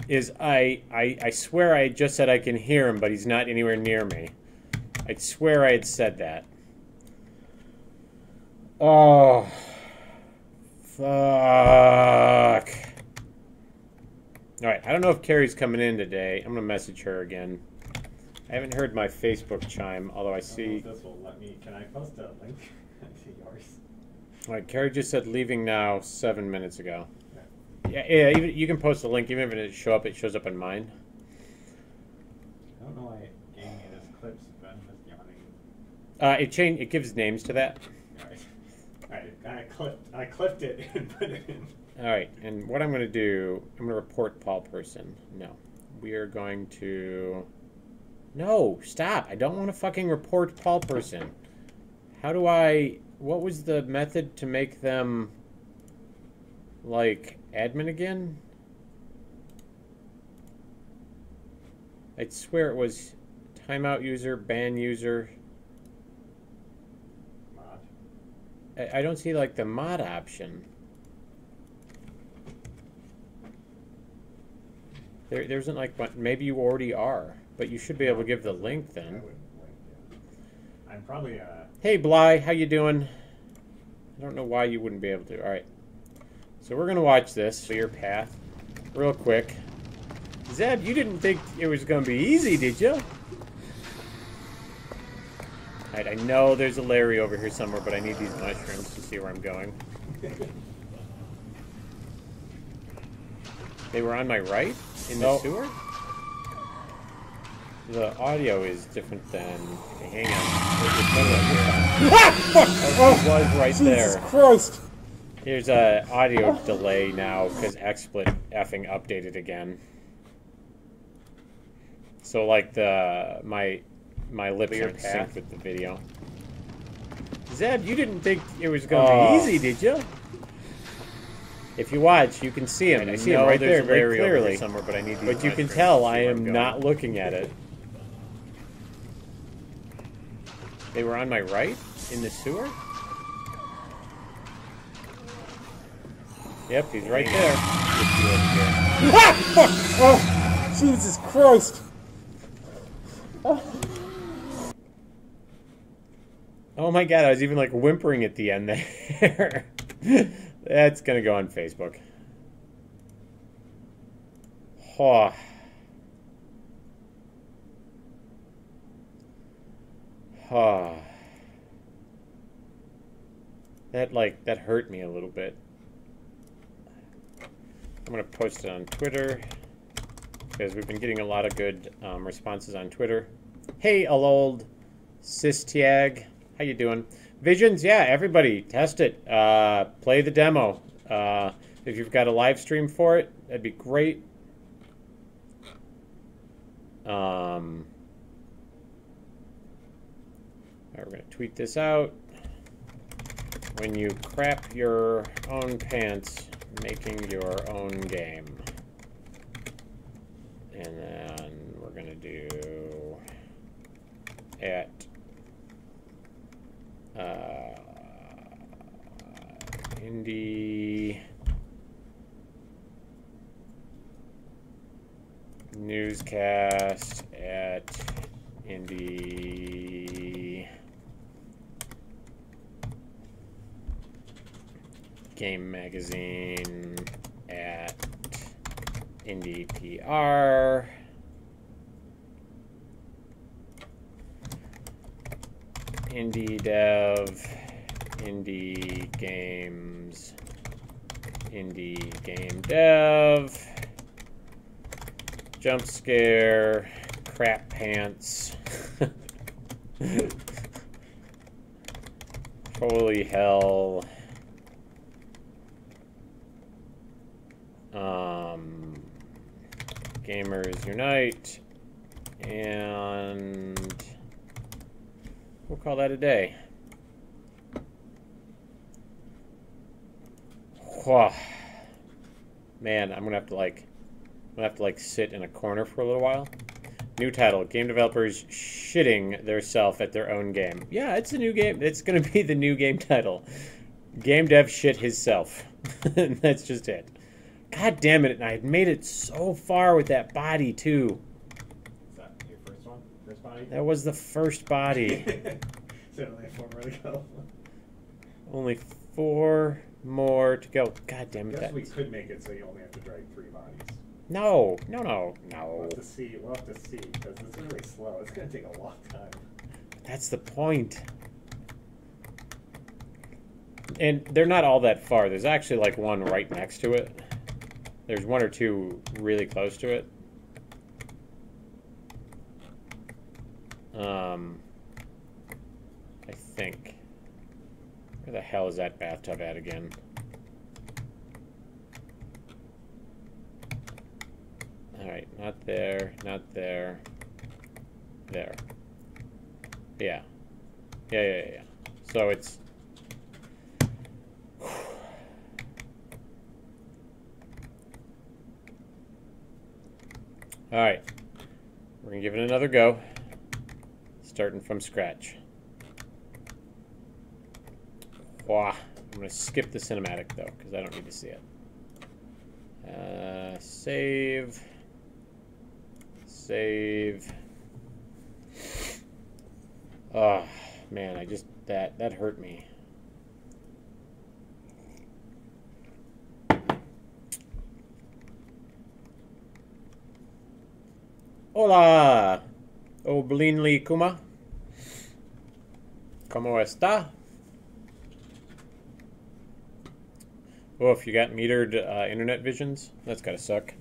is I swear I just said I can hear him, but he's not anywhere near me. I swear I had said that. Oh, fuck. All right, I don't know if Carrie's coming in today. I'm gonna message her again. I haven't heard my Facebook chime, although I see. I don't know if this will let me. Can I post a link to yours? All right, Carrie just said leaving now 7 minutes ago. Yeah, even, you can post a link, even if it doesn't show up, it shows up on mine. I don't know why it gave me this clips, but I'm just yawning. It gives names to that. Alright, I clipped it and put it in. Alright, and what I'm going to do, I'm going to report Paul Person. No. We are going to... No, stop. I don't want to fucking report Paul Person. How do I... What was the method to make them, like, admin again? I'd swear it was timeout user, ban user. Mod. I don't see, like, the mod option. There isn't, like, maybe you already are, but you should be able to give the link then. I would link, yeah. I'm probably, Hey, Bly, how you doing? I don't know why you wouldn't be able to. All right. So we're going to watch this, Clear Path, real quick. Zeb, you didn't think it was going to be easy, did you? All right, I know there's a Larry over here somewhere, but I need these mushrooms to see where I'm going. They were on my right? In the sewer? The audio is different than... Hang on. Oh, it was right there. Jesus Christ! There's a audio delay now because XSplit effing updated again. So like my lips aren't synced with the video. Zeb, you didn't think it was going to be easy, did you? If you watch, you can see him. I see him right there very clearly. Somewhere, but you can tell I am not looking at it. They were on my right? In the sewer? Yep, he's right there. Ah! Fuck! Oh, Jesus Christ! Oh my god, I was even like whimpering at the end there. That's gonna go on Facebook. Oh. Oh. That hurt me a little bit. I'm gonna post it on Twitter because we've been getting a lot of good responses on Twitter. Hey, old Sistiag, how you doing? Visions, yeah, everybody test it. Play the demo. If you've got a live stream for it, that'd be great. All right, we're gonna tweet this out. When you crap your own pants, making your own game. And then we're going to do at indie newscast at indie game magazine at indie PR indiedev indie games indie game dev jump scare crap pants holy hell Gamers Unite, and we'll call that a day. Whew. Man, I'm gonna have to sit in a corner for a little while. New title: Game developers shitting their self at their own game. Yeah, it's a new game. It's gonna be the new game title. Game dev shit his self. That's just it. God damn it, and I had made it so far with that body, too. Is that your first one? First body? That was the first body. So only 4 more to go. Only 4 more to go. God damn it. I guess we could make it so you only have to drag 3 bodies. No. We'll have to see, because it's really slow. It's going to take a long time. That's the point. And they're not all that far. There's actually like one right next to it. There's 1 or 2 really close to it. I think. Where the hell is that bathtub at again? Alright, not there, not there. There. Yeah. Yeah. So it's... Alright, we're going to give it another go, starting from scratch. Wah. I'm going to skip the cinematic, though, because I don't need to see it. Save. Save. Oh, man, that hurt me. Hola, Oblinli Kuma. ¿Cómo está? Oh, if you got metered internet visions, that's gotta suck.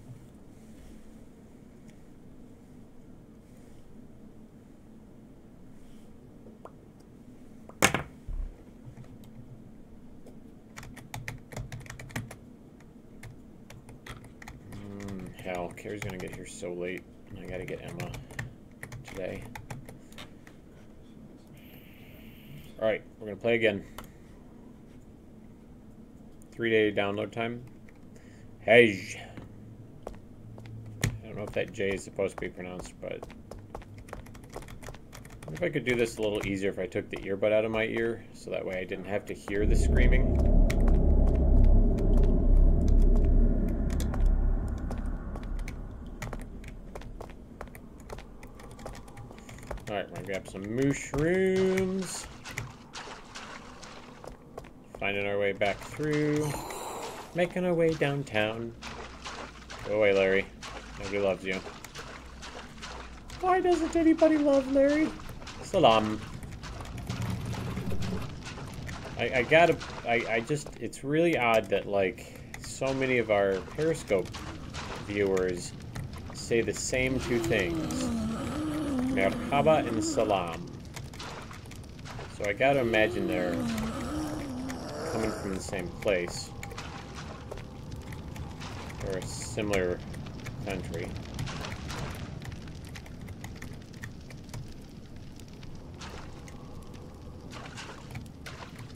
Hell, Carrie's gonna get here so late. I gotta get Emma today. Alright, we're gonna play again. 3-day download time. Hey. I don't know if that J is supposed to be pronounced, but I wonder if I could do this a little easier if I took the earbud out of my ear, so that way I didn't have to hear the screaming. Alright, we're gonna grab some mushrooms. Finding our way back through. Making our way downtown. Go away, Larry. Nobody loves you. Why doesn't anybody love Larry? Salam. It's really odd that, like, so many of our Periscope viewers say the same 2 things. Merhaba and salam. So I gotta imagine they're coming from the same place. Or a similar country.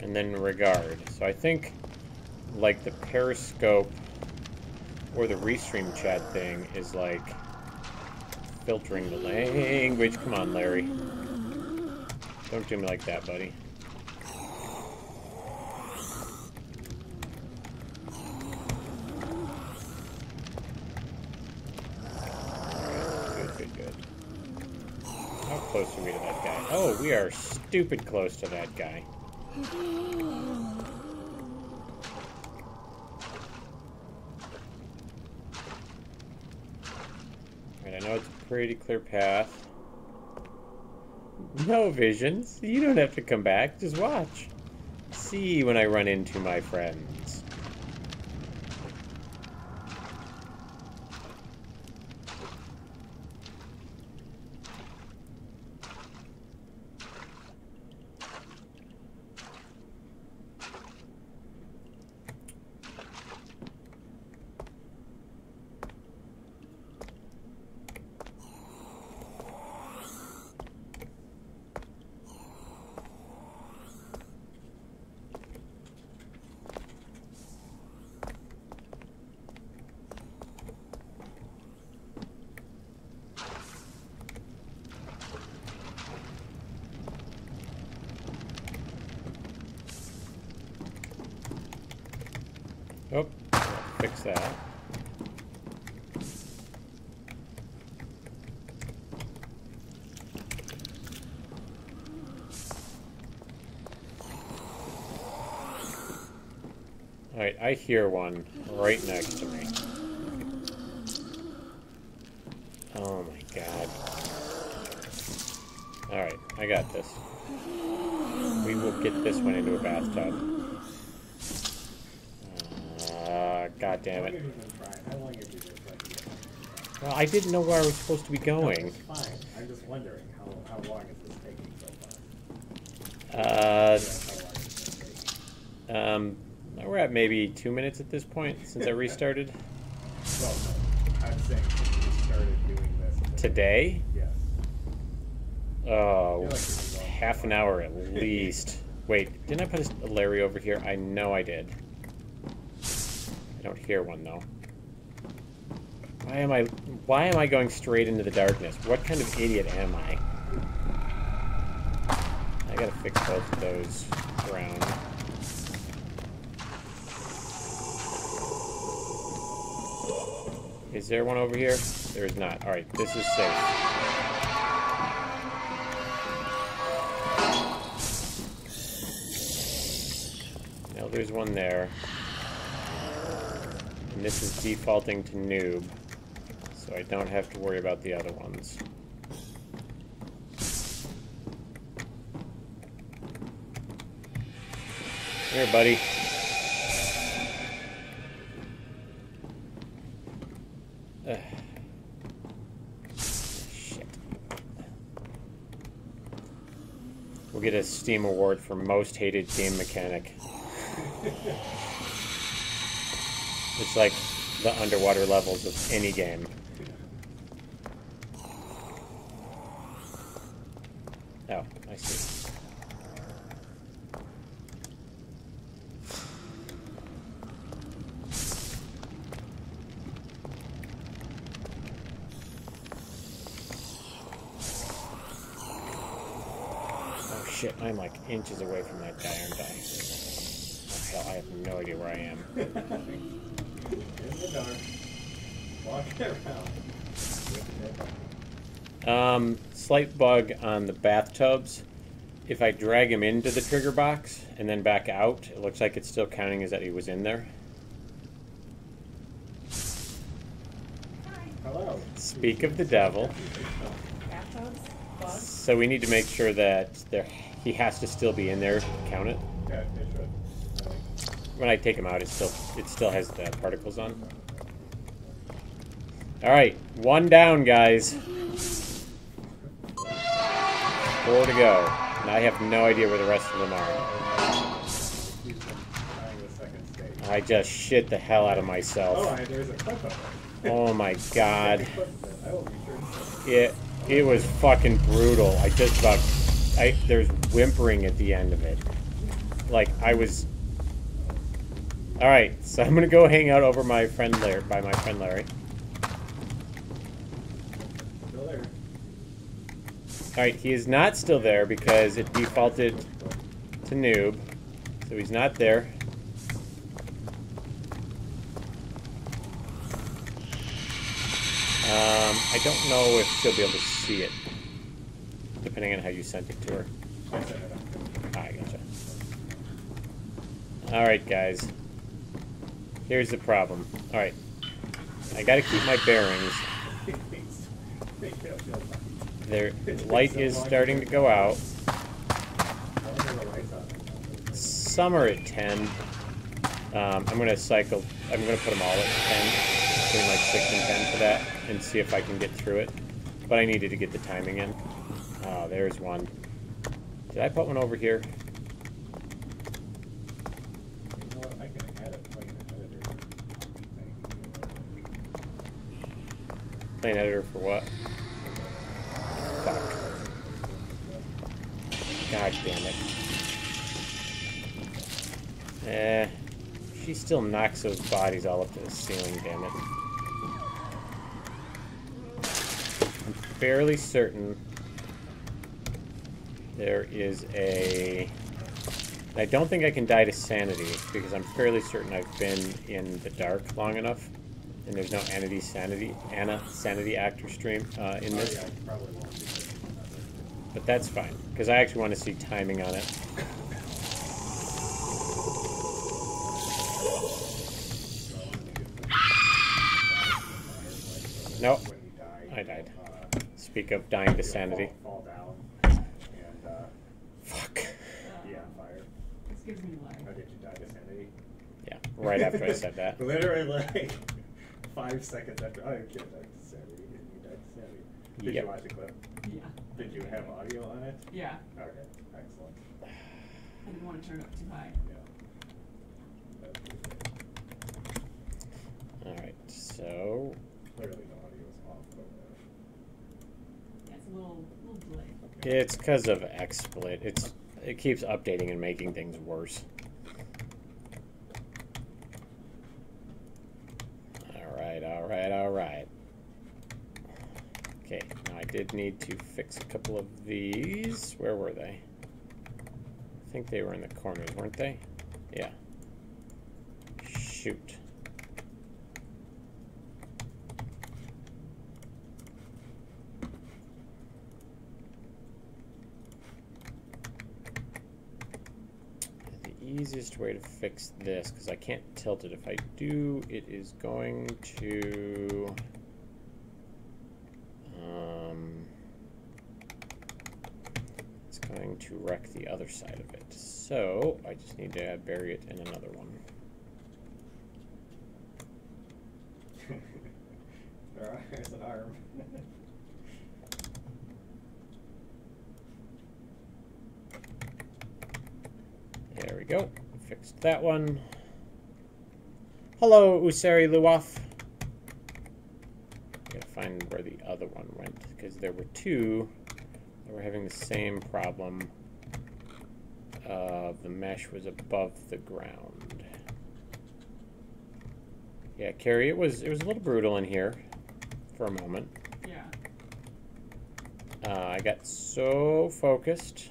And then regard. So I think like the Periscope or the Restream chat thing is like filtering the language. Come on, Larry. Don't do me like that, buddy. Good. How close are we to that guy? Oh, we are stupid close to that guy. Alright, I know it's a pretty clear path. No visions. You don't have to come back. Just watch. See when I run into my friends. Oh, fix that. Alright, I hear one right next to me. Oh my god. Alright, I got this. We will get this one into a bathtub. God damn it. How long have you been trying? Well, I didn't know where I was supposed to be going. No, fine. I'm just wondering how long is this taking so far? We're at maybe 2 minutes at this point since I restarted. Well, no. I'm saying since you started doing this. Today? Yes. Oh, I feel like this is all half an hour at least. Wait, didn't I put a Larry over here? I know I did. I don't hear one though. Why am I going straight into the darkness? What kind of idiot am I? I gotta fix both of those around. Is there one over here? There is not. Alright, this is safe. Now there's one there. And this is defaulting to noob, so I don't have to worry about the other ones. Here, buddy. Shit. We'll get a Steam award for most hated game mechanic. It's like the underwater levels of any game. Oh, I see. Oh shit, I'm like inches away from that guy, aren't I? Oh, hell, I have no idea where I am. In the dark. Walking around. Slight bug on the bathtubs. If I drag him into the trigger box and then back out, it looks like it's still counting as that he was in there. Hello. Speak of the devil. Bathtubs? Bugs? So we need to make sure that he has to still be in there to count it. Yeah, it should. When I take him out, it still has the particles on. All right, one down, guys. 4 to go. And I have no idea where the rest of them are. He's trying the second stage. I just shit the hell out of Oh, myself. there's a clip of it. Oh my god. There's a clip of it. I will be sure to It was fucking brutal. I just about there's whimpering at the end of it. Like I was Alright, so I'm gonna go hang out over my friend Larry, by my friend Larry. Still there. Alright, he is not still there because it defaulted to noob. So he's not there. I don't know if she'll be able to see it, depending on how you sent it to her. I set it up. Ah, I gotcha. Alright, guys. Here's the problem. Alright. I gotta keep my bearings. Their light is starting to go out. Some are at 10. I'm gonna cycle. I'm gonna put them all at 10. Between like 6 and 10 for that, and see if I can get through it. But I needed to get the timing in. Oh, there's one. Did I put one over here? You know what? I can add a plane editor. Plane editor for what? Fuck. God damn it. She still knocks those bodies all up to the ceiling, damn it. I'm fairly certain there is a... I don't think I can die to sanity, because I'm fairly certain I've been in the dark long enough, and there's no sanity actor stream in this. Yeah, I probably won't be. But that's fine, because I actually want to see timing on it. Nope. When you die, I died. Speak of dying to sanity. Fall down. And, Fuck. yeah, fire. This gives me life. How did you die to sanity? Yeah, right after I said that. Literally like 5 seconds after. Oh, you can't die to sanity. You died to sanity. Did Yep. you watch the clip? Yeah. Did you have audio on it? Yeah. Okay, excellent. I didn't want to turn it up too high. Yeah. That's pretty good. Alright, so... Clearly the audio is off, but Yeah, it's a little delay. It's because of XSplit. It keeps updating and making things worse. Alright. Okay, now I did need to fix a couple of these. Where were they? I think they were in the corners, weren't they? Yeah. Shoot. The easiest way to fix this, because I can't tilt it. If I do, it is going to... it's going to wreck the other side of it. So, I just need to bury it in another one. there's an arm. There we go. Fixed that one. Hello, Usari Luwaf. Gotta find where the other one went, because there were two that were having the same problem. The mesh was above the ground. Yeah, Carrie, it was a little brutal in here for a moment. Yeah. I got so focused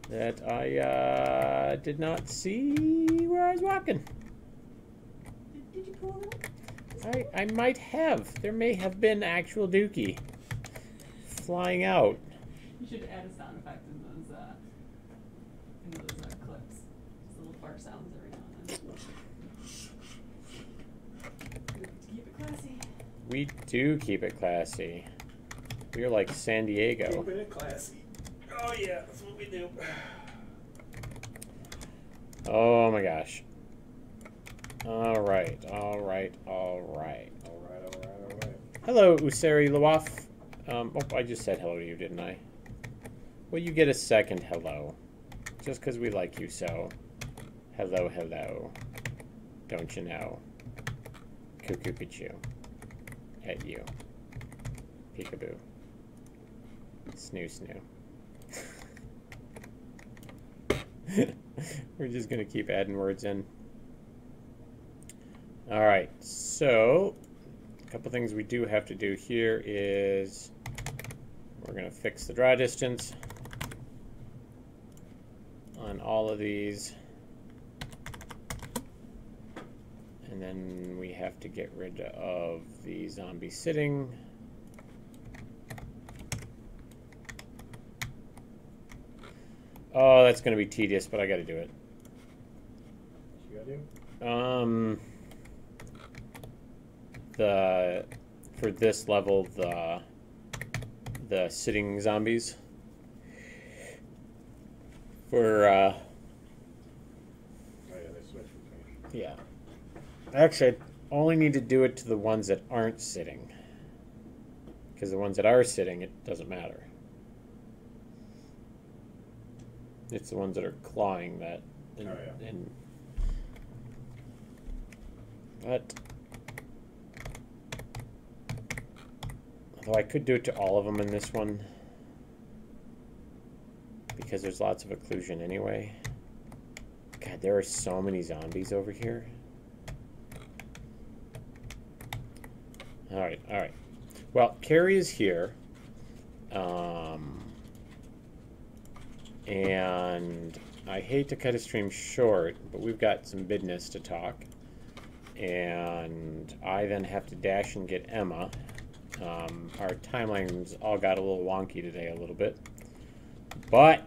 that I did not see where I was walking. Did you pull it? I might have. There may have been actual dookie flying out. You should add a sound effect in those clips. Just little fart sounds every now and then. Keep it classy. We do keep it classy. We're like San Diego. Keep it classy. Oh yeah, that's what we do. Oh my gosh. Alright. Alright. Hello, Usari Lawaf. Oh, I just said hello to you, didn't I? Well, you get a second hello. Just because we like you so. Hello. Don't you know? Cuckoo Pichu. At you. Peekaboo. Snoo. We're just going to keep adding words in. All right, so a couple things we do have to do here is we're going to fix the draw distance on all of these. And then we have to get rid of the zombie sitting. Oh, that's going to be tedious, but I got to do it. What you gotta do? For this level, the sitting zombies. For Oh yeah, they switch between. yeah. Actually, I only need to do it to the ones that aren't sitting. Because the ones that are sitting, it doesn't matter. It's the ones that are clawing that. And, Oh, yeah. But although I could do it to all of them in this one, because there's lots of occlusion anyway. God, there are so many zombies over here. All right. Well, Carrie is here. And I hate to cut a stream short, but we've got some business to talk. And I then have to dash and get Emma. Our timelines all got a little wonky today a little bit. But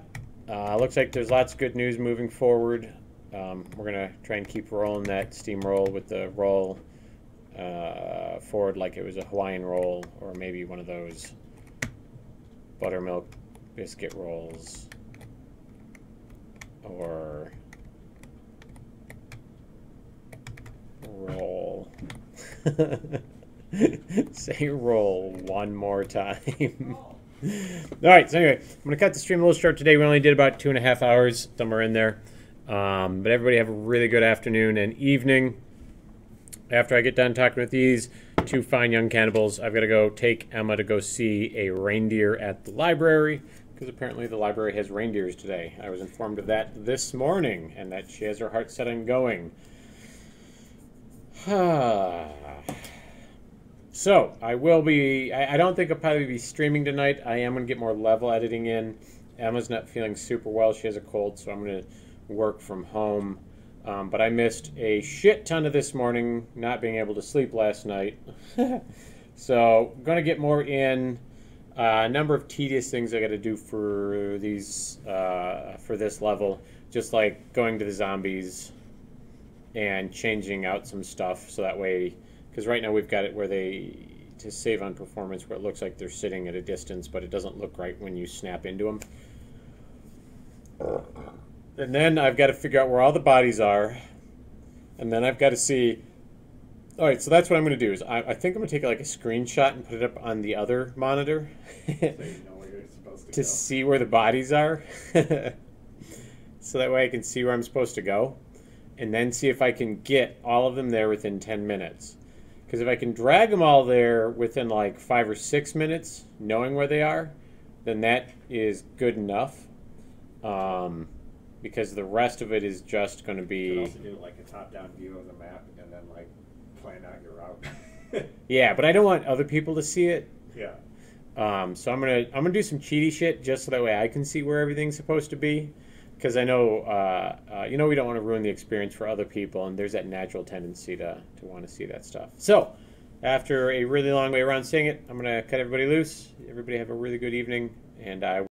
looks like there's lots of good news moving forward. We're going to try and keep rolling that steamroll with the roll forward like it was a Hawaiian roll or maybe one of those buttermilk biscuit rolls or roll. Say roll one more time. All right, so anyway, I'm going to cut the stream a little short today. We only did about 2.5 hours, somewhere in there. But everybody have a really good afternoon and evening. After I get done talking with these two fine young cannibals, I've got to go take Emma to go see a reindeer at the library, because apparently the library has reindeers today. I was informed of that this morning, and that she has her heart set on going. So, I will be, I don't think I'll probably be streaming tonight. I am going to get more level editing in. Emma's not feeling super well. She has a cold, so I'm going to work from home. But I missed a shit ton of this morning, not being able to sleep last night. So, I'm going to get more in. A number of tedious things I got to do for these, for this level. Just like going to the zombies and changing out some stuff so that way, because right now we've got it where they, to save on performance, where it looks like they're sitting at a distance, but it doesn't look right when you snap into them. And then I've got to figure out where all the bodies are. And then I've got to see... All right, so that's what I'm going to do. Is I think I'm going to take like a screenshot and put it up on the other monitor So you know where you're supposed to to go. see where the bodies are. So that way I can see where I'm supposed to go. And then see if I can get all of them there within 10 minutes. Because if I can drag them all there within like 5 or 6 minutes, knowing where they are, then that is good enough. Because the rest of it is just going to You could be... also do like a top-down view of the map and then like plan out your route. Yeah, but I don't want other people to see it. Yeah. So I'm gonna do some cheaty shit just so that way I can see where everything's supposed to be. Because I know, we don't want to ruin the experience for other people, and there's that natural tendency to want to see that stuff. So, after a really long way around saying it, I'm going to cut everybody loose. Everybody have a really good evening, and I